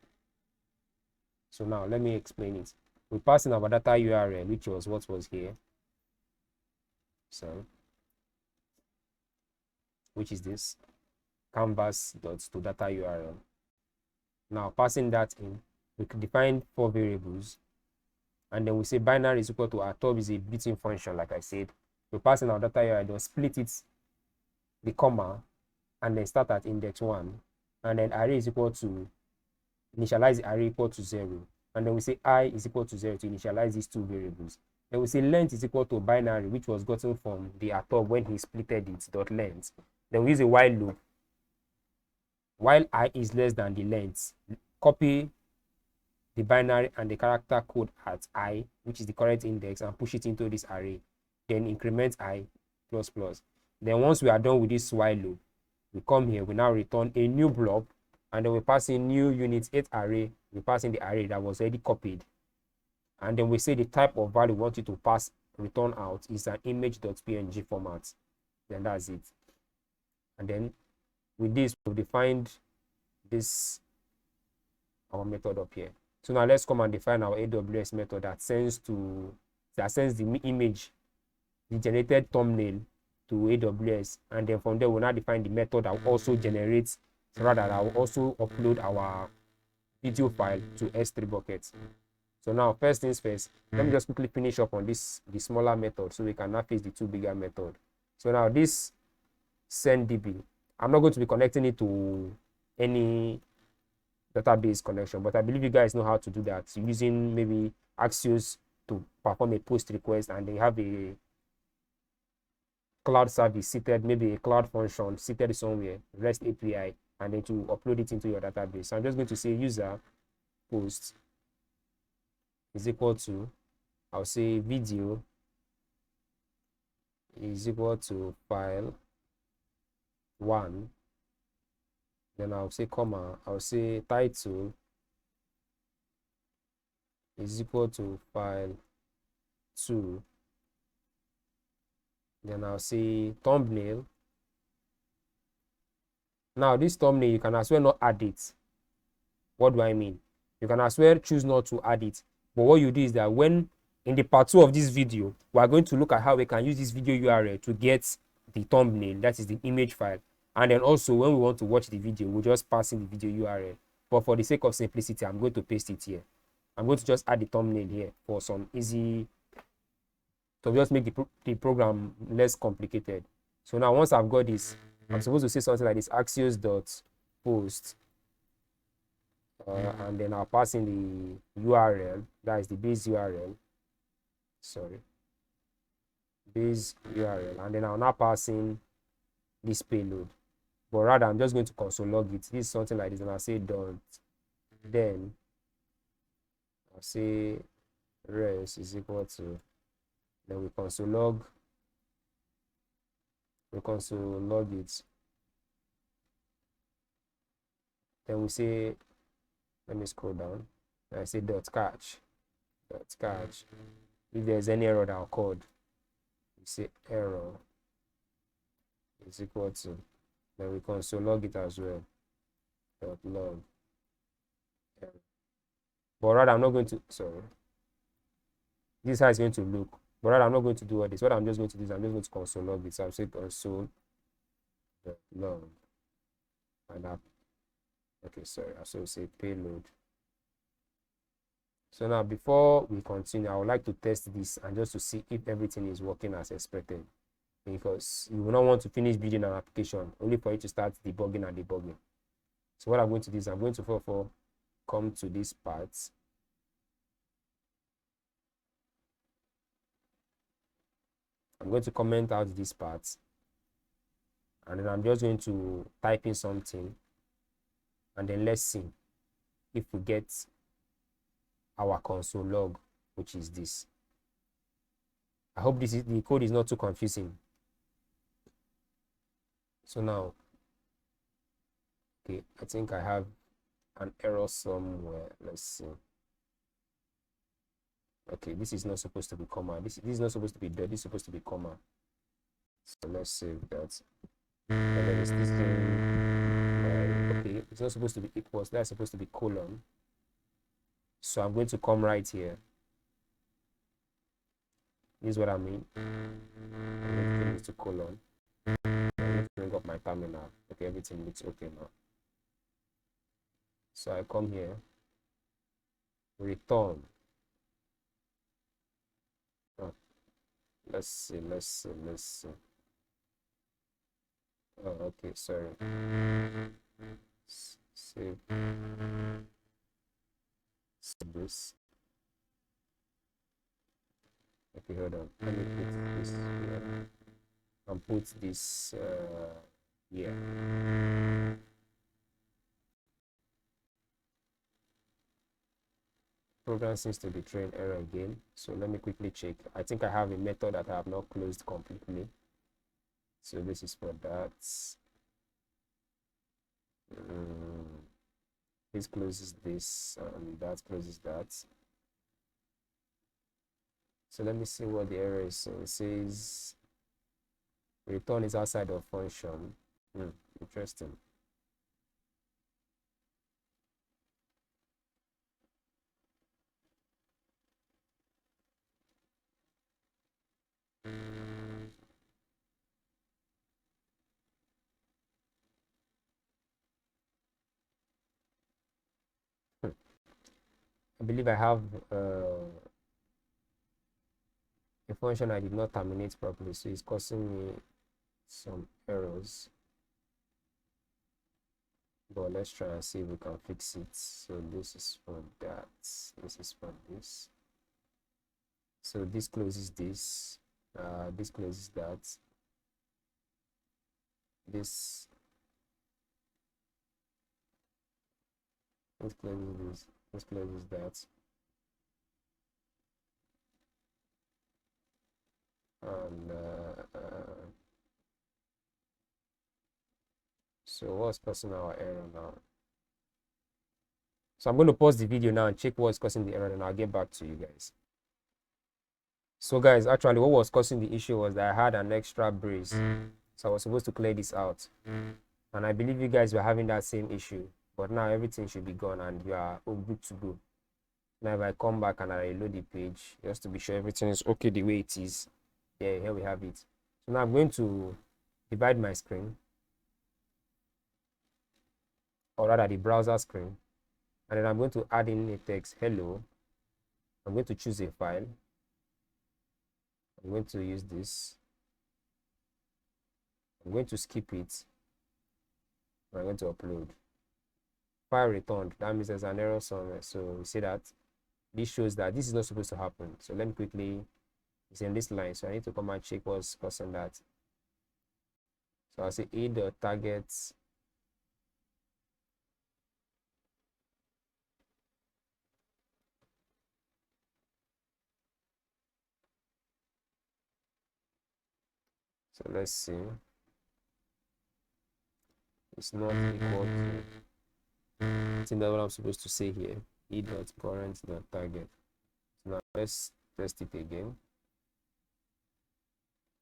So now let me explain it. We pass in our data URL, which was what was here. So, which is this canvas.to-data URL. Now passing that in, we can define 4 variables, and then we say binary is equal to our top is a built-in function, like I said. We pass in our data URL, then split it, the comma, and then start at index 1, and then array is equal to initialize the array equal to 0, and then we say I is equal to 0 to initialize these 2 variables. Then we say length is equal to binary, which was gotten from the atop when he splitted it, dot length. Then we use a while loop. While I is less than the length, copy the binary and the character code at I, which is the correct index, and push it into this array. Then increment I plus plus. Then once we are done with this while loop, we come here, we now return a new blob, and then we pass in new unit 8 array. We pass in the array that was already copied, and then we say the type of value we want you to pass return out is an image.png format. Then that's it. And then with this, we've defined this our method up here. So now let's come and define our AWS method that sends the image, the generated thumbnail, to AWS, and then from there we'll now define the method that will also generates, rather that will also upload our video file to S3 buckets. So now first things first, let me just quickly finish up on the smaller method so we can now face the 2 bigger method. So now this send_db, I'm not going to be connecting it to any database connection, but I believe you guys know how to do that using maybe Axios to perform a post request, and they have a cloud service seated, maybe a cloud function seated somewhere, REST API, and then to upload it into your database. So I'm just going to say user post is equal to, I'll say video is equal to file 1. Then I'll say comma, I'll say title is equal to file 2. Then I'll say thumbnail. Now this thumbnail, you can as well not add it. What do I mean? You can as well choose not to add it. But what you do is that when in the part 2 of this video, we are going to look at how we can use this video URL to get the thumbnail, that is the image file. And then also when we want to watch the video, we'll just pass in the video URL. But for the sake of simplicity, I'm going to paste it here. I'm going to just add the thumbnail here for some easy, to just make the program less complicated. So now once I've got this, I'm supposed to say something like this, axios.post, and then I'll pass in the URL, that is the base URL, base URL, and then I'll now pass in this payload. But rather, I'm just going to console log it. This is something like this, and I'll say dot, then I'll say res is equal to, then we console log it. Then we say, let me scroll down. I say dot catch. If there's any error that occurred, we say error is equal to, then we console log it as well. Dot log error. But rather, I'm not going to, this is how it's going to look. But rather, I'm not going to do all this. What I'm just going to do is I'm just going to console log it. So I'll say console log, and that. Okay, sorry. I should say payload. So now, before we continue, I would like to test this and just to see if everything is working as expected, because you will not want to finish building an application only for you to start debugging and debugging. So what I'm going to do is I'm going to first of all come to this part. I'm going to comment out this part, and then I'm just going to type in something, and then let's see if we get our console log, which is this. I hope the code is not too confusing. So now, okay, I think I have an error somewhere. Let's see. Okay, this is not supposed to be comma. This is not supposed to be dot. This is supposed to be comma. So let's save that. And then it's this thing. Okay, it's not supposed to be equals. That's supposed to be colon. So I'm going to come right here. This is what I mean. I'm going to change this to colon. I'm going to bring up my terminal. Okay, everything looks okay now. So I come here. Return. Oh, let's see. Oh, okay, sorry. Save this. Okay, hold on. Let me put this here and put this here. Program seems to be throwing error again. So let me quickly check. I think I have a method that I have not closed completely. So this is for that. This closes this, and that closes that. So let me see what the error is saying. It says return is outside of function. Interesting. I believe I have a function I did not terminate properly, so it's causing me some errors. But let's try and see if we can fix it. So this is for that. This is for this. So this closes this. This closes that. this. Let's close this. Let's close that. And so what's causing our error now? So I'm going to pause the video now and check what's causing the error, and I'll get back to you guys. So guys, actually what was causing the issue was that I had an extra brace. So I was supposed to clear this out. And I believe you guys were having that same issue. But now everything should be gone and you are all good to go. Now if I come back and I reload the page, just to be sure everything is okay the way it is. Yeah, here we have it. So now I'm going to divide my screen. Or rather the browser screen. And then I'm going to add in a text, hello. I'm going to choose a file. I'm going to use this. I'm going to skip it. I'm going to upload. File returned. That means there's an error somewhere. So we see that this shows that this is not supposed to happen. So let me quickly, it's in this line. So I need to come and check what's causing that. So I'll say a.targets. So let's see. It's not equal to. I think that's what I'm supposed to say here. e.current.target. So now let's test it again.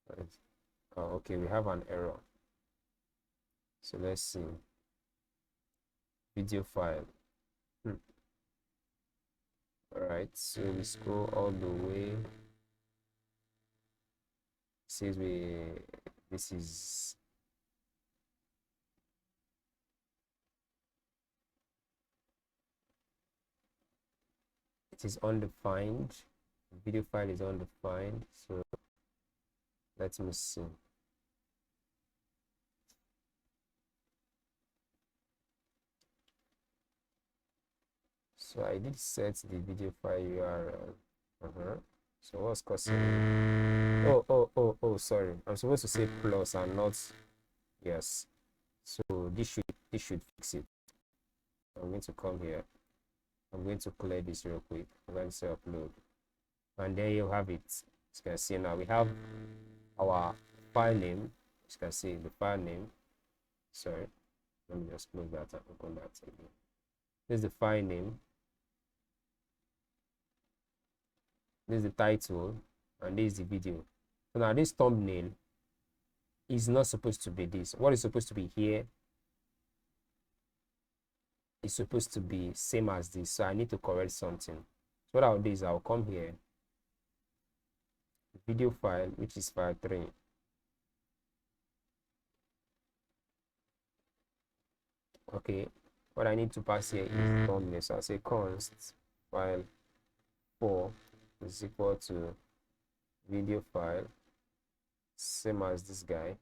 Right. Oh, okay, we have an error. So let's see. Video file. Alright, so we scroll all the way. It says this is it is undefined. The video file is undefined. So let me see. So I did set the video file URL. So what's causing it? Oh, sorry. I'm supposed to say plus and not yes. So this should fix it. I'm going to come here. I'm going to clear this real quick. I'm going to say upload. And there you have it. As you can see now we have our file name. As you can see the file name. Sorry. Let me just close that and open that again. This is the file name. This is the title, and this is the video. So now this thumbnail is not supposed to be this. What is supposed to be here is supposed to be same as this. So I need to correct something. So what I'll do is I'll come here, video file, which is file 3. Okay, what I need to pass here is thumbnail. So I'll say const file 4 is equal to video file, same as this guy.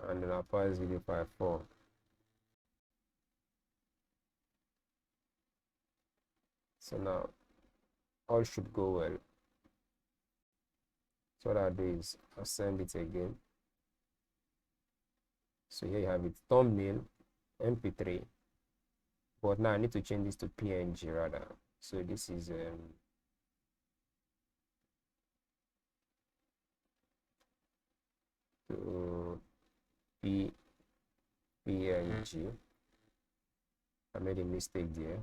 And then I'll pass video file 4. So now all should go well. So what I'll do is I'll send it again. So here you have it, thumbnail, mp3. But now I need to change this to PNG rather. So this is to PNG. I made a mistake there.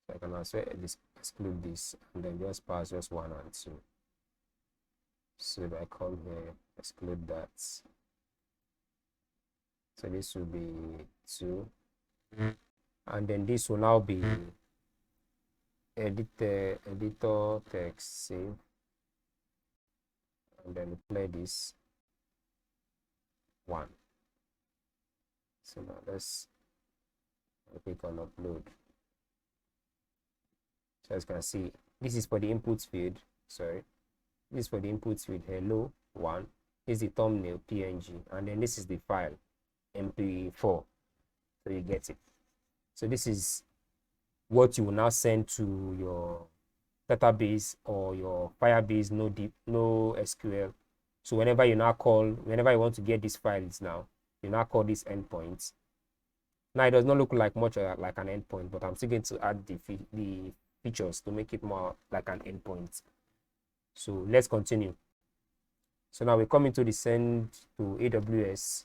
So I can also exclude this and then just pass just 1 and 2. So if I come here, exclude that. So this will be 2. And then this will now be editor text save. And then play this 1. So now let's click on upload. So as you can see, this is for the input field. Sorry, this is for the input field. Hello 1. This is the thumbnail PNG, and then this is the file MP4. So you get it. So this is what you will now send to your database or your Firebase no SQL. So whenever you want to get these files now, you now call these endpoints. Now it does not look like much like an endpoint, but I'm still going to add the features to make it more like an endpoint. So let's continue. So now we come into the send to AWS,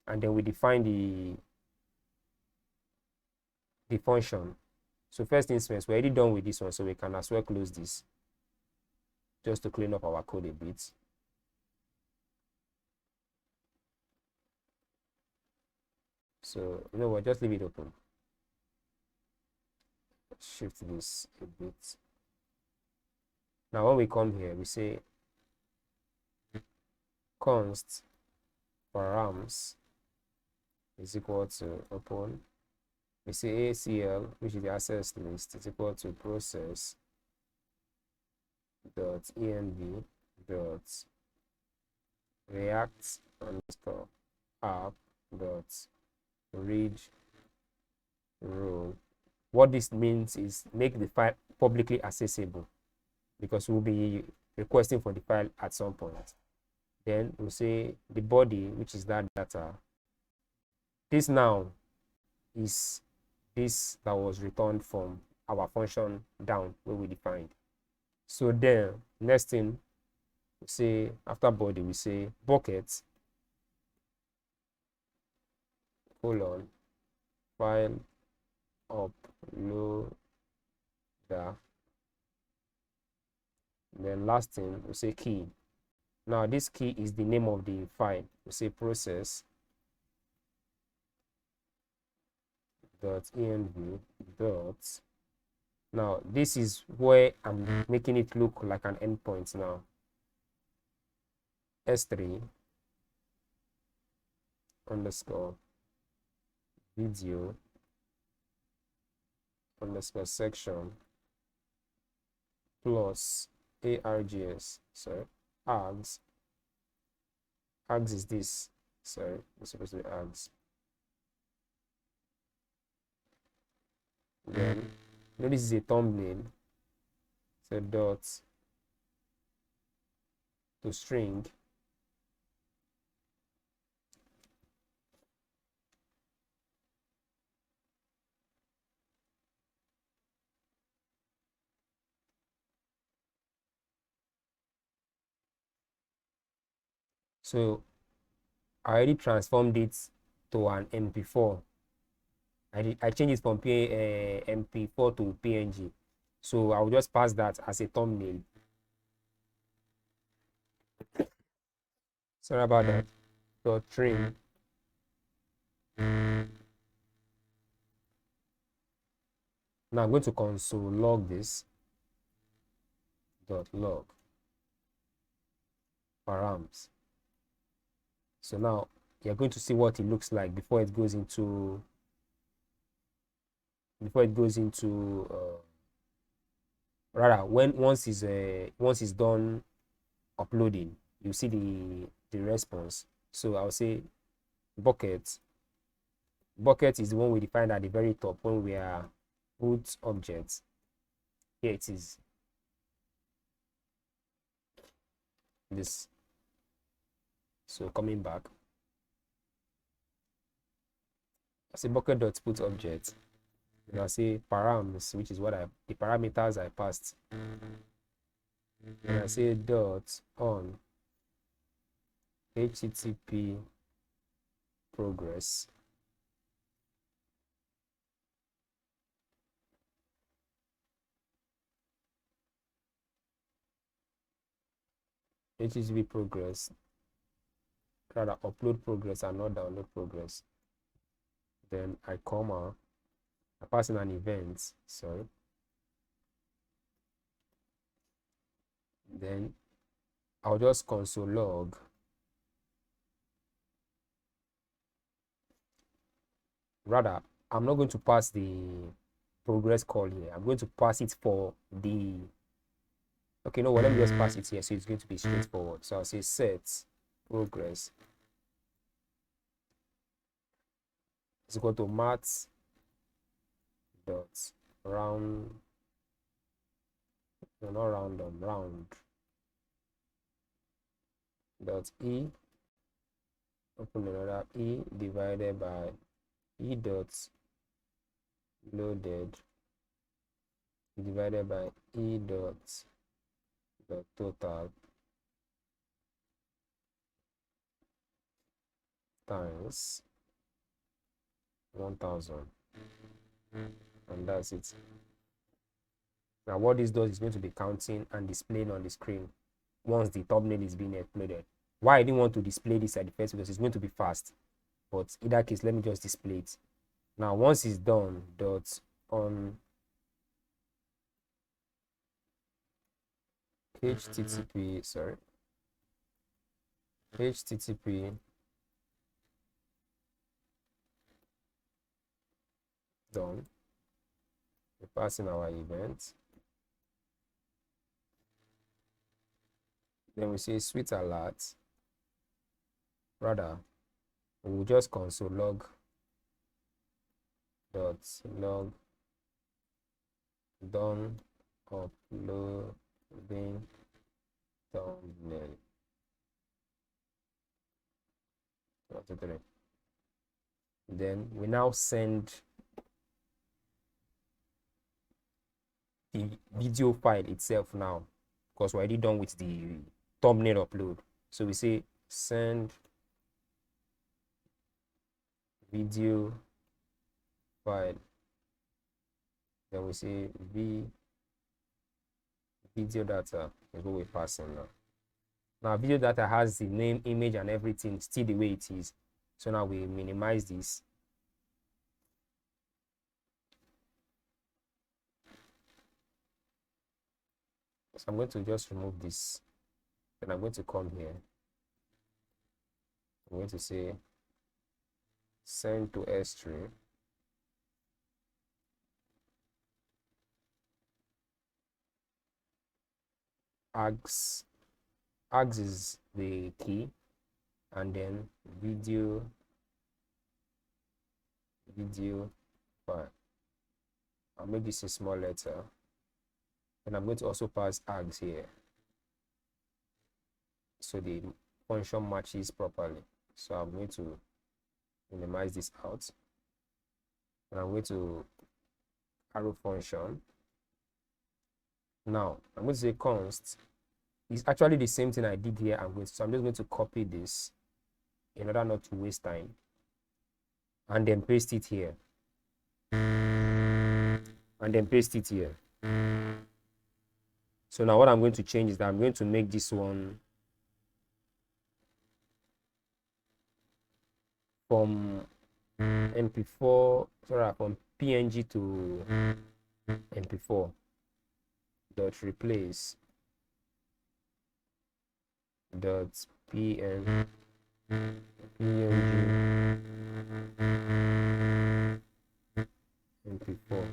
and then we define the function. So first things first, we're already done with this one, so we can as well close this just to clean up our code a bit. So you know what, just leave it open. Shift this a bit. Now when we come here, we say const params is equal to open. We say ACL, which is the access list, is equal to process dot env dot react underscore app dot read role. What this means is make the file publicly accessible, because we'll be requesting for the file at some point. Then we'll say the body, which is that data. This now is this that was returned from our function down where we defined. So then next thing we say, after body we say bucket colon file uploader. Then last thing we say key. Now this key is the name of the file. We say process dot env dot. Now this is where I'm making it look like an endpoint now. S3 underscore video underscore section plus args, sorry, args is this, sorry, it's supposed to be args. Then this is a thumbnail, so dot to string so I already transformed it to an MP4. I changed it from MP4 to PNG. So I'll just pass that as a thumbnail. Sorry about that. Dot trim. Now I'm going to console log this. Dot log params. So now you're going to see what it looks like before it goes into rather once it's done uploading, you see the response. So I'll say bucket is the one we defined at the very top when we are put objects. Here it is, this. So coming back, I say bucket dot put object, and I say params, which is what the parameters I passed, and I say dot on http progress rather upload progress and not download progress. Then I pass in an event, sorry. Then I'll just console log rather I'm not going to pass the progress call here. I'm going to pass it for the Okay, no, well, let me just pass it here, so it's going to be straightforward. So I'll say set progress is equal to maths dot round, no, not random, round dot e, open another e, divided by e dot loaded divided by e dot the total times 1000, and that's it. Now what this does is going to be counting and displaying on the screen once the thumbnail is being uploaded. Why I didn't want to display this at the first, because it's going to be fast, but in that case let me just display it. Now once it's done, dot on http done, we pass in our event, then we say sweet alert, rather we'll just console log dot log done uploading thumbnail. 1, 2, 3. Then we now send the video file itself now, because we're already done with the thumbnail upload. So we say send video file, then we say video data is what we're passing now. Now video data has the name, image, and everything still the way it is. So now we minimize this. So I'm going to just remove this. Then I'm going to come here. I'm going to say send to S3. Args is the key, and then video file. I'll make this a small letter, and I'm going to also pass args here so the function matches properly. So I'm going to minimize this out, and I'm going to arrow function. Now I'm going to say const. It's actually the same thing I did here. So I'm just going to copy this in order not to waste time, and then paste it here, and then paste it here. So now what I'm going to change is that I'm going to make this one from MP4, sorry, from PNG to MP4 dot replace dot PNG MP4.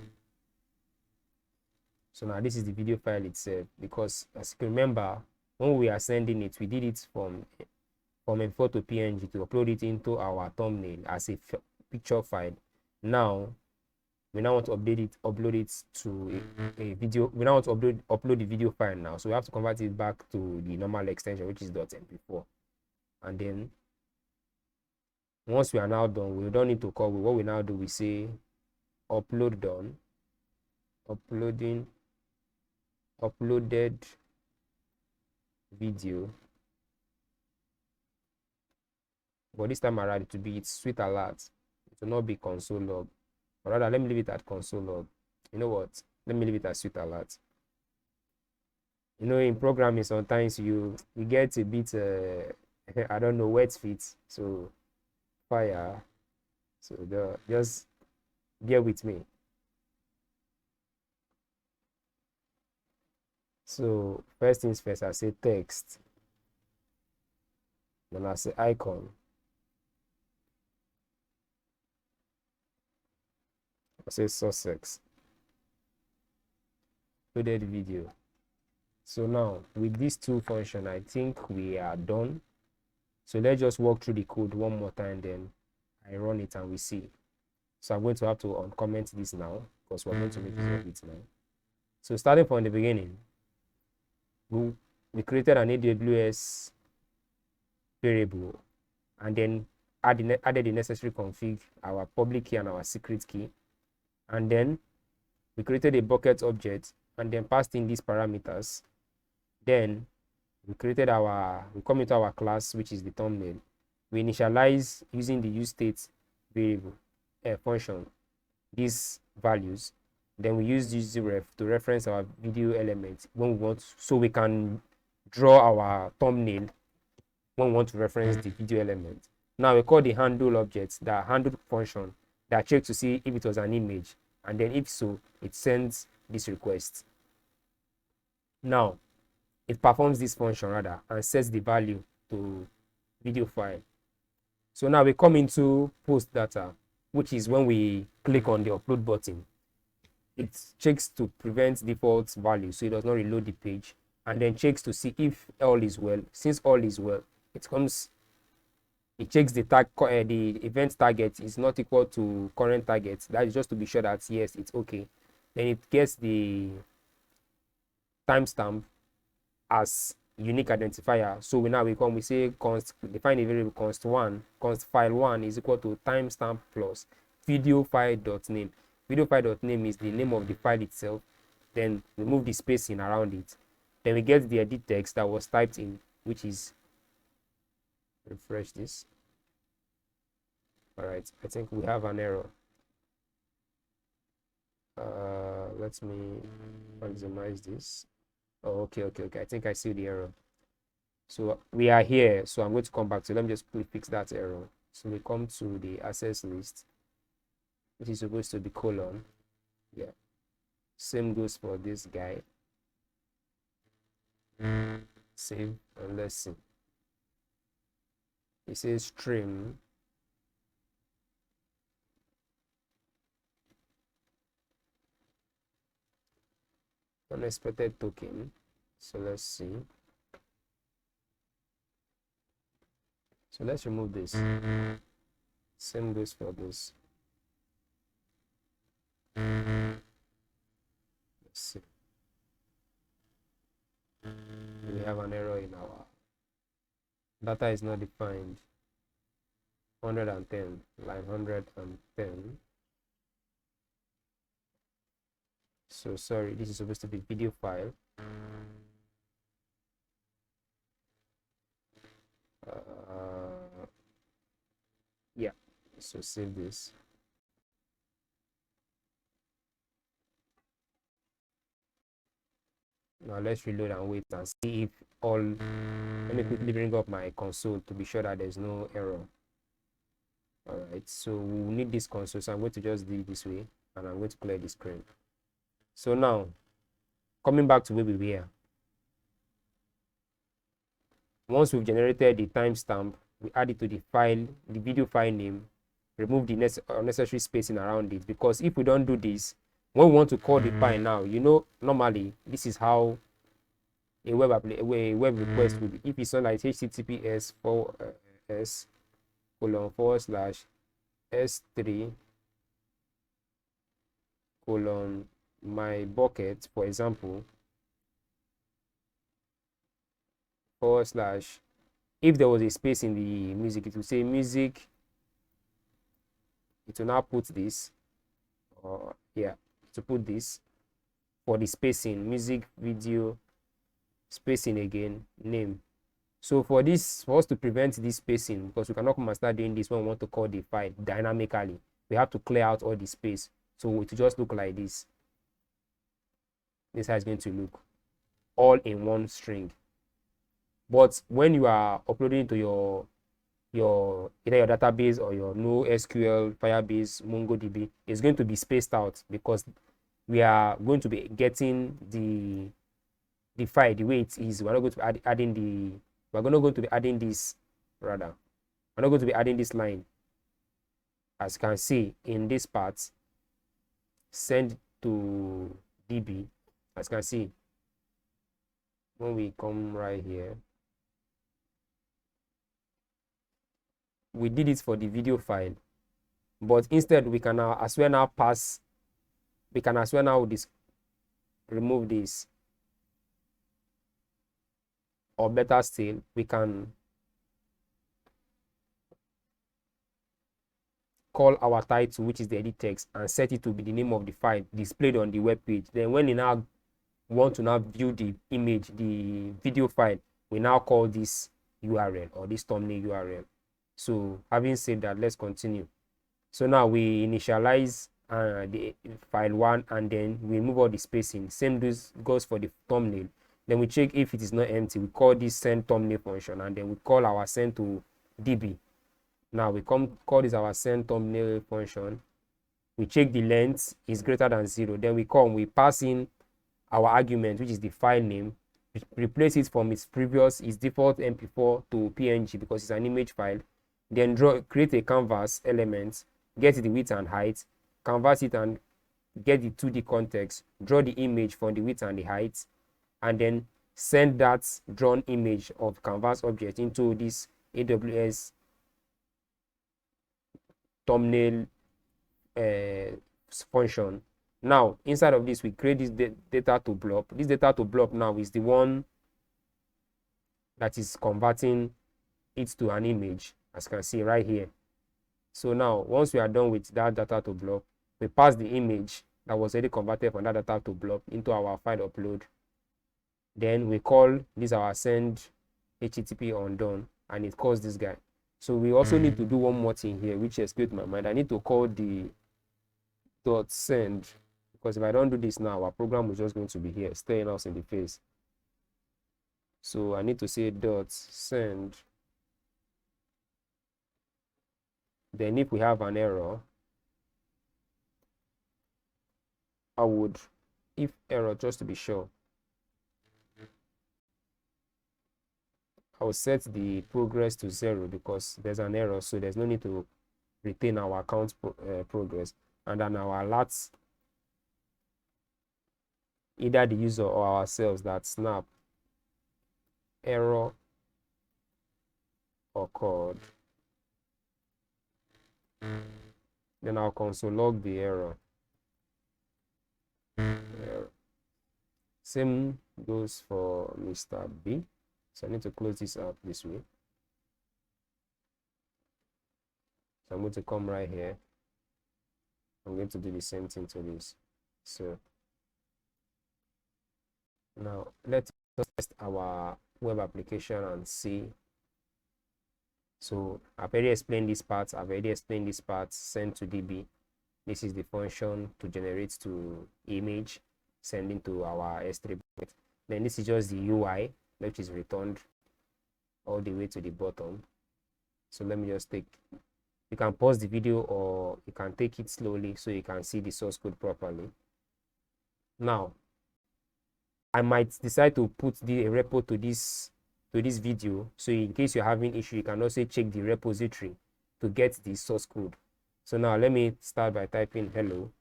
So now this is the video file itself, because as you can remember, when we are sending it, we did it from MP4 to PNG to upload it into our thumbnail as a picture file. Now we now want to upload it to a video. We now want to upload the video file now. So we have to convert it back to the normal extension, which is .mp4. And then once we are now done, we don't need to call. What we now do, we say upload done, uploaded video. But this time around, it's sweet alert. It will not be console log. Or rather, let me leave it at console log. You know what? Let me leave it as sweet alert. You know, in programming, sometimes you get a bit, I don't know, wet feet. So, fire. So, just bear with me. So, first things first, I say text. Then I say icon. I say Sussex. Loaded video. So now with these two functions, I think we are done. So let's just walk through the code one more time, then I run it and we see. So I'm going to have to uncomment this now because we're going to make use of it now. So starting from the beginning, we created an AWS variable and then added the necessary config, our public key and our secret key. And then we created a bucket object and then passed in these parameters. Then we come into our class, which is the thumbnail. We initialize using the useState variable function these values. Then we use useref to reference our video element when we want, so we can draw our thumbnail when we want to reference the video element. Now we call the handle object, the handle function, that checks to see if it was an image, and then if so, it sends this request. Now it performs this function rather and sets the value to video file. So now we come into post data, which is when we click on the upload button. It checks to prevent default value so it does not reload the page, and then checks to see if all is well. Since all is well, it checks the event target is not equal to current target. That is just to be sure that yes, it's okay. Then it gets the timestamp as unique identifier. So we say define a variable const file one is equal to timestamp plus video file.name. Video file.name is the name of the file itself. Then remove the spacing around it. Then we get the edit text that was typed in, which is, refresh this. All right, I think we have an error. Let me maximize this. Oh, okay. I think I see the error. So we are here. So I'm going to come back to, let me just quickly fix that error. So we come to the access list, which is supposed to be colon. Yeah. Same goes for this guy. Save and let's see. It says stream. Unexpected token. So let's see. So let's remove this. Same goes for this. Let's see. We have an error in our data is not defined. 110, line 110. So sorry, this is supposed to be video file. Yeah, so save this. Now let's reload and wait and see if all. Let me quickly bring up my console to be sure that there's no error. All right, so we'll need this console, so I'm going to just do it this way and I'm going to clear the screen. So now coming back to where we were, once we've generated the timestamp, we add it to the file, the video file name, remove the unnecessary spacing around it, because if we don't do this, when we want to call the file now, normally this is how a web request would be. If it's not like https s:/s3 my bucket, for example, / if there was a space in the music, it will say music. It will now put this, to put this for the spacing, music, video, spacing again, name. So for us to prevent this spacing, because we cannot come and start doing this when we want to call the file dynamically, we have to clear out all the space. So it will just look like this. This is how it's going to look, all in one string. But when you are uploading to your either your database or your NoSQL, Firebase, MongoDB, it's going to be spaced out, because we are going to be getting the file the way it is. We're not going to be adding this rather. We're not going to be adding this line. As you can see in this part, send to DB. As you can see, when we come right here, we did it for the video file, but instead we can now as well now pass, we can as well now remove this, or better still, we can call our title, which is the edit text, and set it to be the name of the file displayed on the web page. Then when you now want to now view the image, the video file, we now call this URL or this thumbnail URL. So having said that, let's continue. So now we initialize the file 1, and then we remove all the spacing. Same goes for the thumbnail. Then we check if it is not empty. We call this send thumbnail function, and then we call our send to db. Now we call this our send thumbnail function. We check the length is greater than 0. Then we pass in our argument, which is the file name. Replace it from its default mp4 to png because it's an image file. Then create a canvas element, get the width and height, canvas it and get the 2D context, draw the image from the width and the height, and then send that drawn image of canvas object into this AWS thumbnail function. Now inside of this, we create this data to blob. This data to blob now is the one that is converting it to an image, as you can see right here. So now once we are done with that data to blob, we pass the image that was already converted from that data to blob into our file upload. Then we call this our send http undone, and it calls this guy. So we also need to do one more thing here, which escaped my mind. I need to call the dot send, because if I don't do this now, our program is just going to be here staring us in the face. So I need to say dot send. Then if we have an error, I would, if error, just to be sure, I will set the progress to 0 because there's an error, so there's no need to retain our account progress. And then our alerts, either the user or ourselves, that snap error occurred. Then I'll console log the error. Same goes for Mr. B. So I need to close this up this way. So I'm going to come right here. I'm going to do the same thing to this. So now let's test our web application and see. So I've already explained this part. Send to db. This is the function to generate to image, sending to our S3 bucket. Then this is just the UI, which is returned all the way to the bottom. So let me just take, you can pause the video or you can take it slowly so you can see the source code properly. Now I might decide to put the repo to this video, so in case you're having issue, you can also check the repository to get the source code. So now let me start by typing hello.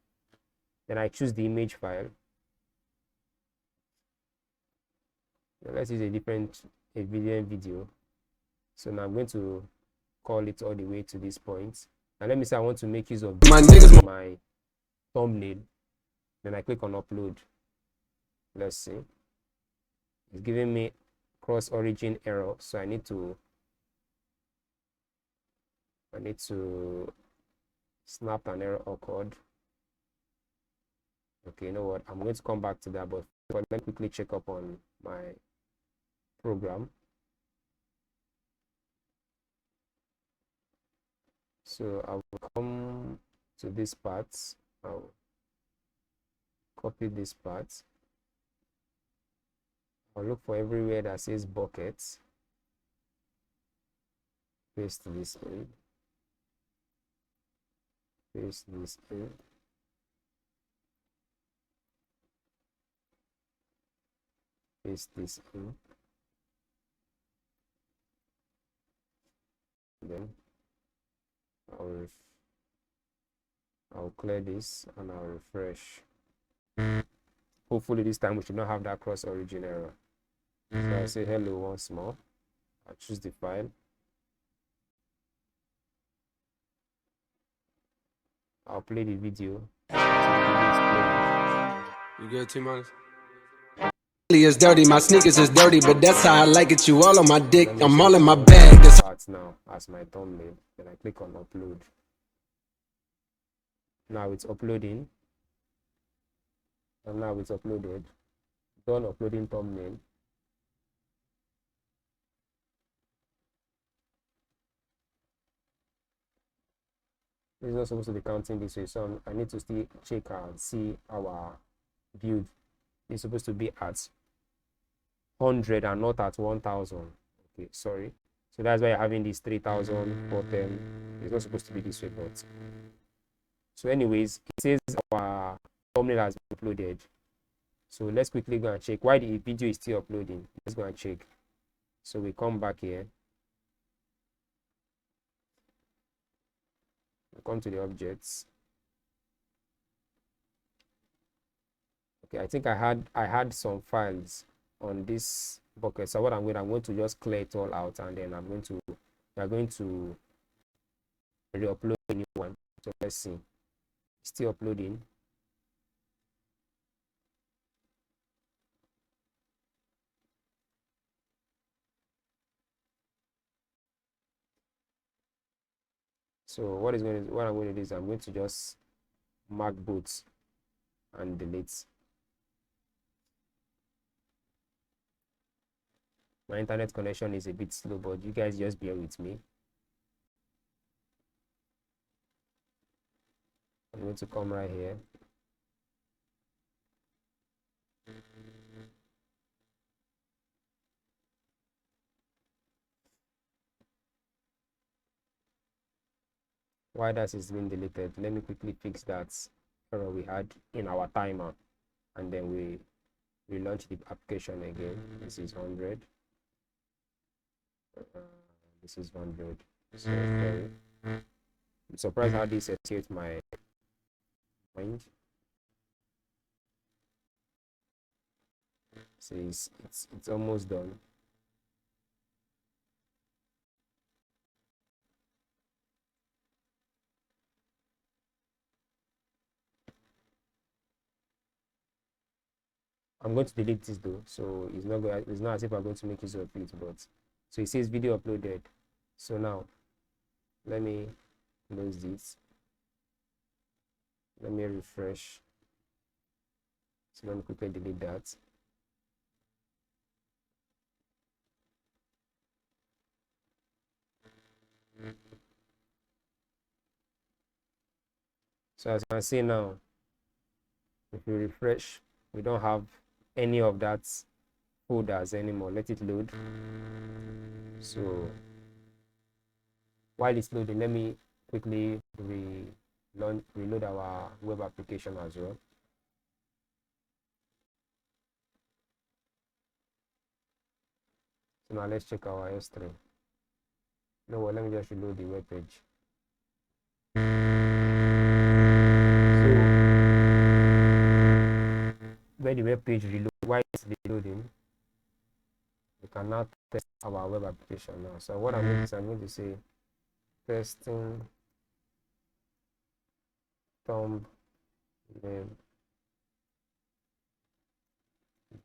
Then I choose the image file. Now let's use a different video. So now I'm going to call it all the way to this point. And let me say I want to make use of my thumbnail. Then I click on upload. Let's see. It's giving me cross origin error, so I need to snap an error occurred. Okay, you know what, I'm going to come back to that, but let me quickly check up on my program. So I will come to this part. I'll copy this part. I'll look for everywhere that says buckets. Paste this in. Paste this in. Paste this in. Then I'll clear this and I'll refresh. Hopefully this time we should not have that cross origin error. So I say hello once more. I'll choose the file. I'll play the video. You good, T-Minus? Is dirty, my sneakers is dirty, but that's how I like it. You all on my dick, I'm all in my bag. That's part now as my thumbnail. Then I click on upload. Now it's uploading. And now it's uploaded. Done uploading thumbnail. It's not supposed to be counting this way, so I need to still check and see our build. It's supposed to be at 100 and not at 1000. Okay, sorry. So that's why you're having this 3410. It's not supposed to be this way, but so anyways, it says our thumbnail has been uploaded. So let's quickly go and check why the video is still uploading. Let's go and check. So we come back here. We come to the objects. Okay, I think I had some files on this bucket. So what I'm going to just clear it all out, and then we are going to re-upload a new one. So let's see. Still uploading. So what I'm going to do is I'm going to just mark both and delete. My internet connection is a bit slow, but you guys just bear with me. I'm going to come right here. Why that is being deleted? Let me quickly fix that error we had in our timer, and then we relaunch the application again. This is 100. This is 100. So sorry. I'm surprised how this escaped my mind. So it's almost done. I'm going to delete this though, so it's not as if I'm going to make use of it, but so it says video uploaded. So now let me close this. Let me refresh. So let me quickly delete that. So as you can see now, if you refresh, we don't have any of that folders anymore. Let it load. So while it's loading, let me quickly reload our web application as well. So now let's check our S3. No, well, let me just reload the web page. So when the web page reload, while it's reloading, we can now test our web application now. So what I'm going to say testing thumbnail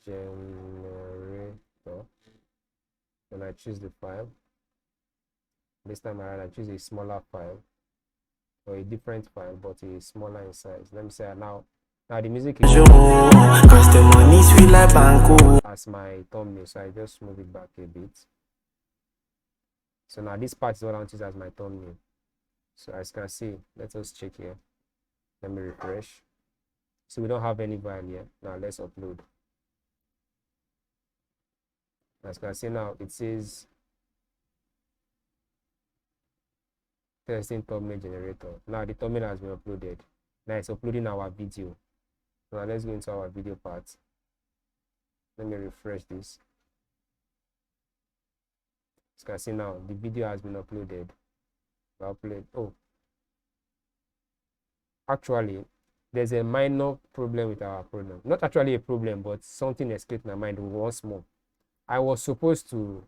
generator. Then I choose the file. This time around I choose a smaller file or a different file, but a smaller in size. Let me say now the music is as my thumbnail, so I just move it back a bit. So now this part is what I want to use as my thumbnail. So as you can see, let us check here. Let me refresh. So we don't have any file here. Now let's upload. As you can see now, it says testing thumbnail generator. Now the thumbnail has been uploaded. Now it's uploading our video. Now let's go into our video part. Let me refresh this. As you can see now, the video has been uploaded. Oh, actually, there's a minor problem with our program. Not actually a problem, but something escaped my mind once more. I was supposed to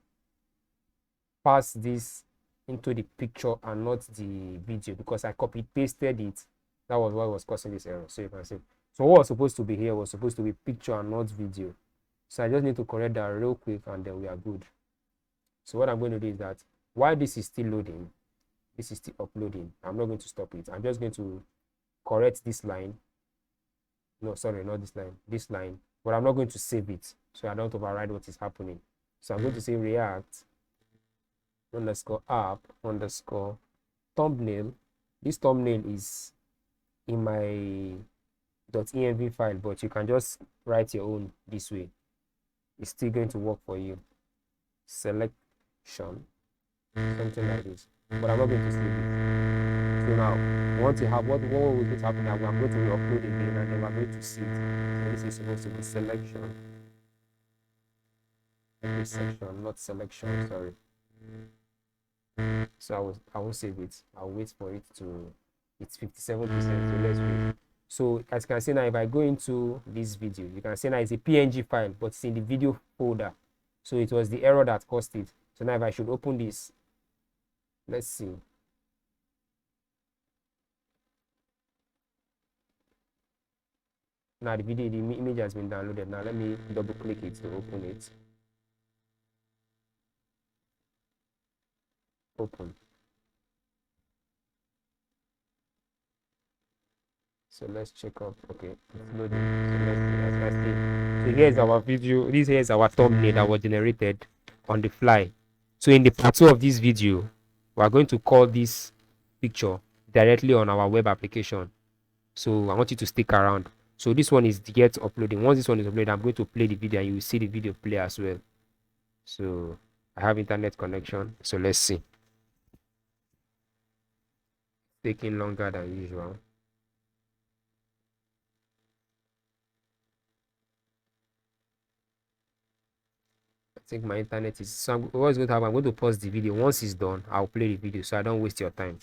pass this into the picture and not the video because I copy pasted it. That was what was causing this error. So you can see. So what was supposed to be here was supposed to be picture and not video. So I just need to correct that real quick and then we are good. So what I'm going to do is that while this is still loading, this is still uploading, I'm not going to stop it. I'm just going to correct this line. No, sorry, not this line, but I'm not going to save it so I don't override what is happening. So I'm going to say react underscore app underscore thumbnail. This thumbnail is in my .env file, but you can just write your own this way. It's still going to work for you. Selection, something like this, but I'm not going to save it. So now, once you have what will going to happen now, I'm going to re-upload again and then we're going to see it. So this is supposed to be selection. Every section, not selection, sorry. So I will save it. I'll wait for it to, it's 57%, so let's wait. So as you can see now, if I go into this video, you can see now it's a PNG file, but it's in the video folder. So it was the error that caused it. So now if I should open this, let's see. Now the image has been downloaded. Now let me double click it to open it. Open. So let's check up. Okay, it's loading. So let's see. As I see. So here's our video. This here is our thumbnail that was generated on the fly. So in the part 2 of this video, we are going to call this picture directly on our web application. So I want you to stick around. So this one is yet uploading. Once this one is uploaded, I'm going to play the video and you will see the video play as well. So I have internet connection. So let's see. Taking longer than usual. I think my internet is, so what's going to happen, I'm going to pause the video. Once it's done, I'll play the video so I don't waste your time.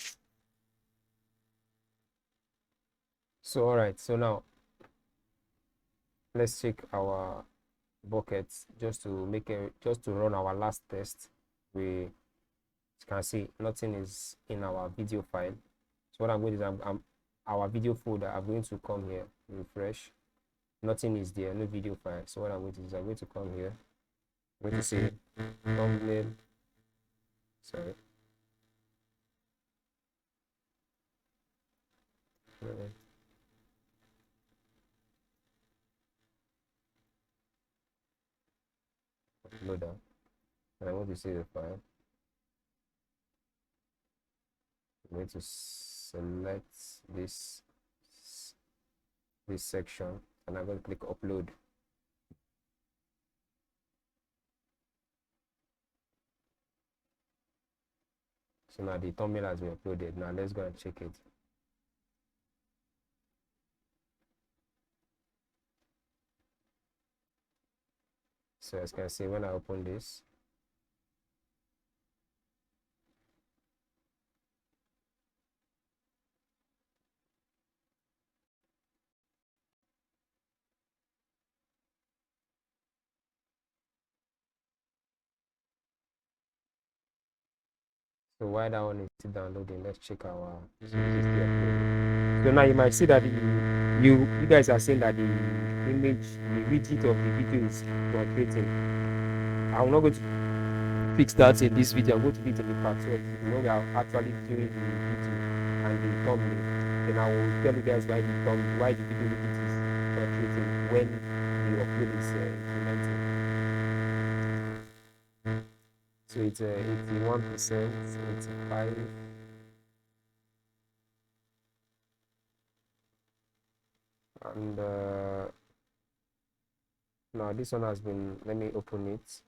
So all right, so now let's check our buckets just to run our last test. We can see nothing is in our video file. So what I'm going to do is our video folder, I'm going to come here, refresh. Nothing is there, no video file. So what I'm going to do is I'm going to come here. I'm going to say thumbnail. Sorry. Uploader. And I want to see the file. I'm going to select this section and I'm going to click upload. So now the thumbnail has been uploaded. Now let's go and check it. So as you can see, when I open this, so while that one is still downloading, let's check our. So now you might see that you guys are saying that the image, the widget of the video is fluctuating. I'm not going to fix that in this video. I'm going to do it in the part 2 of the video when we are actually doing the video and the thumbnail. Then I will tell you guys why the video widget is fluctuating when the upload is implemented. So it's 81%, 85. And now this one has been, let me open it.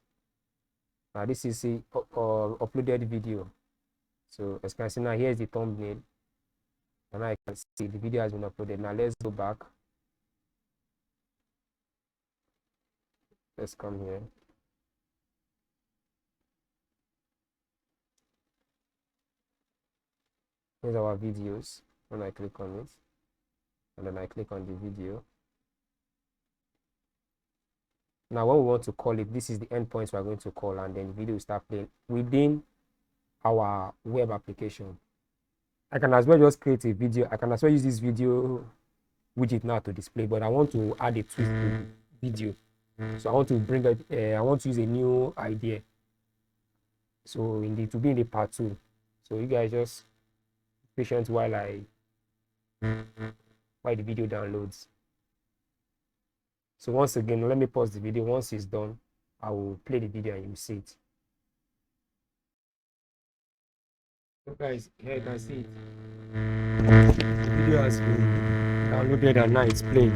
Now this is the uploaded video. So as you can see now, here is the thumbnail. And I can see the video has been uploaded. Now let's go back. Let's come here. Here's our videos. When I click on it, and then I click on the video. Now when we want to call it, this is the endpoint we are going to call, and then the video will start playing within our web application. I can as well just create a video. I can as well use this video widget now to display, but I want to add a twist to the video. So I want to bring it, I want to use a new idea. So to be in the part 2. So you guys just patient while the video downloads. So once again, let me pause the video. Once it's done, I will play the video and you see it. So guys, here you can see it. The video has been downloaded and now it's playing.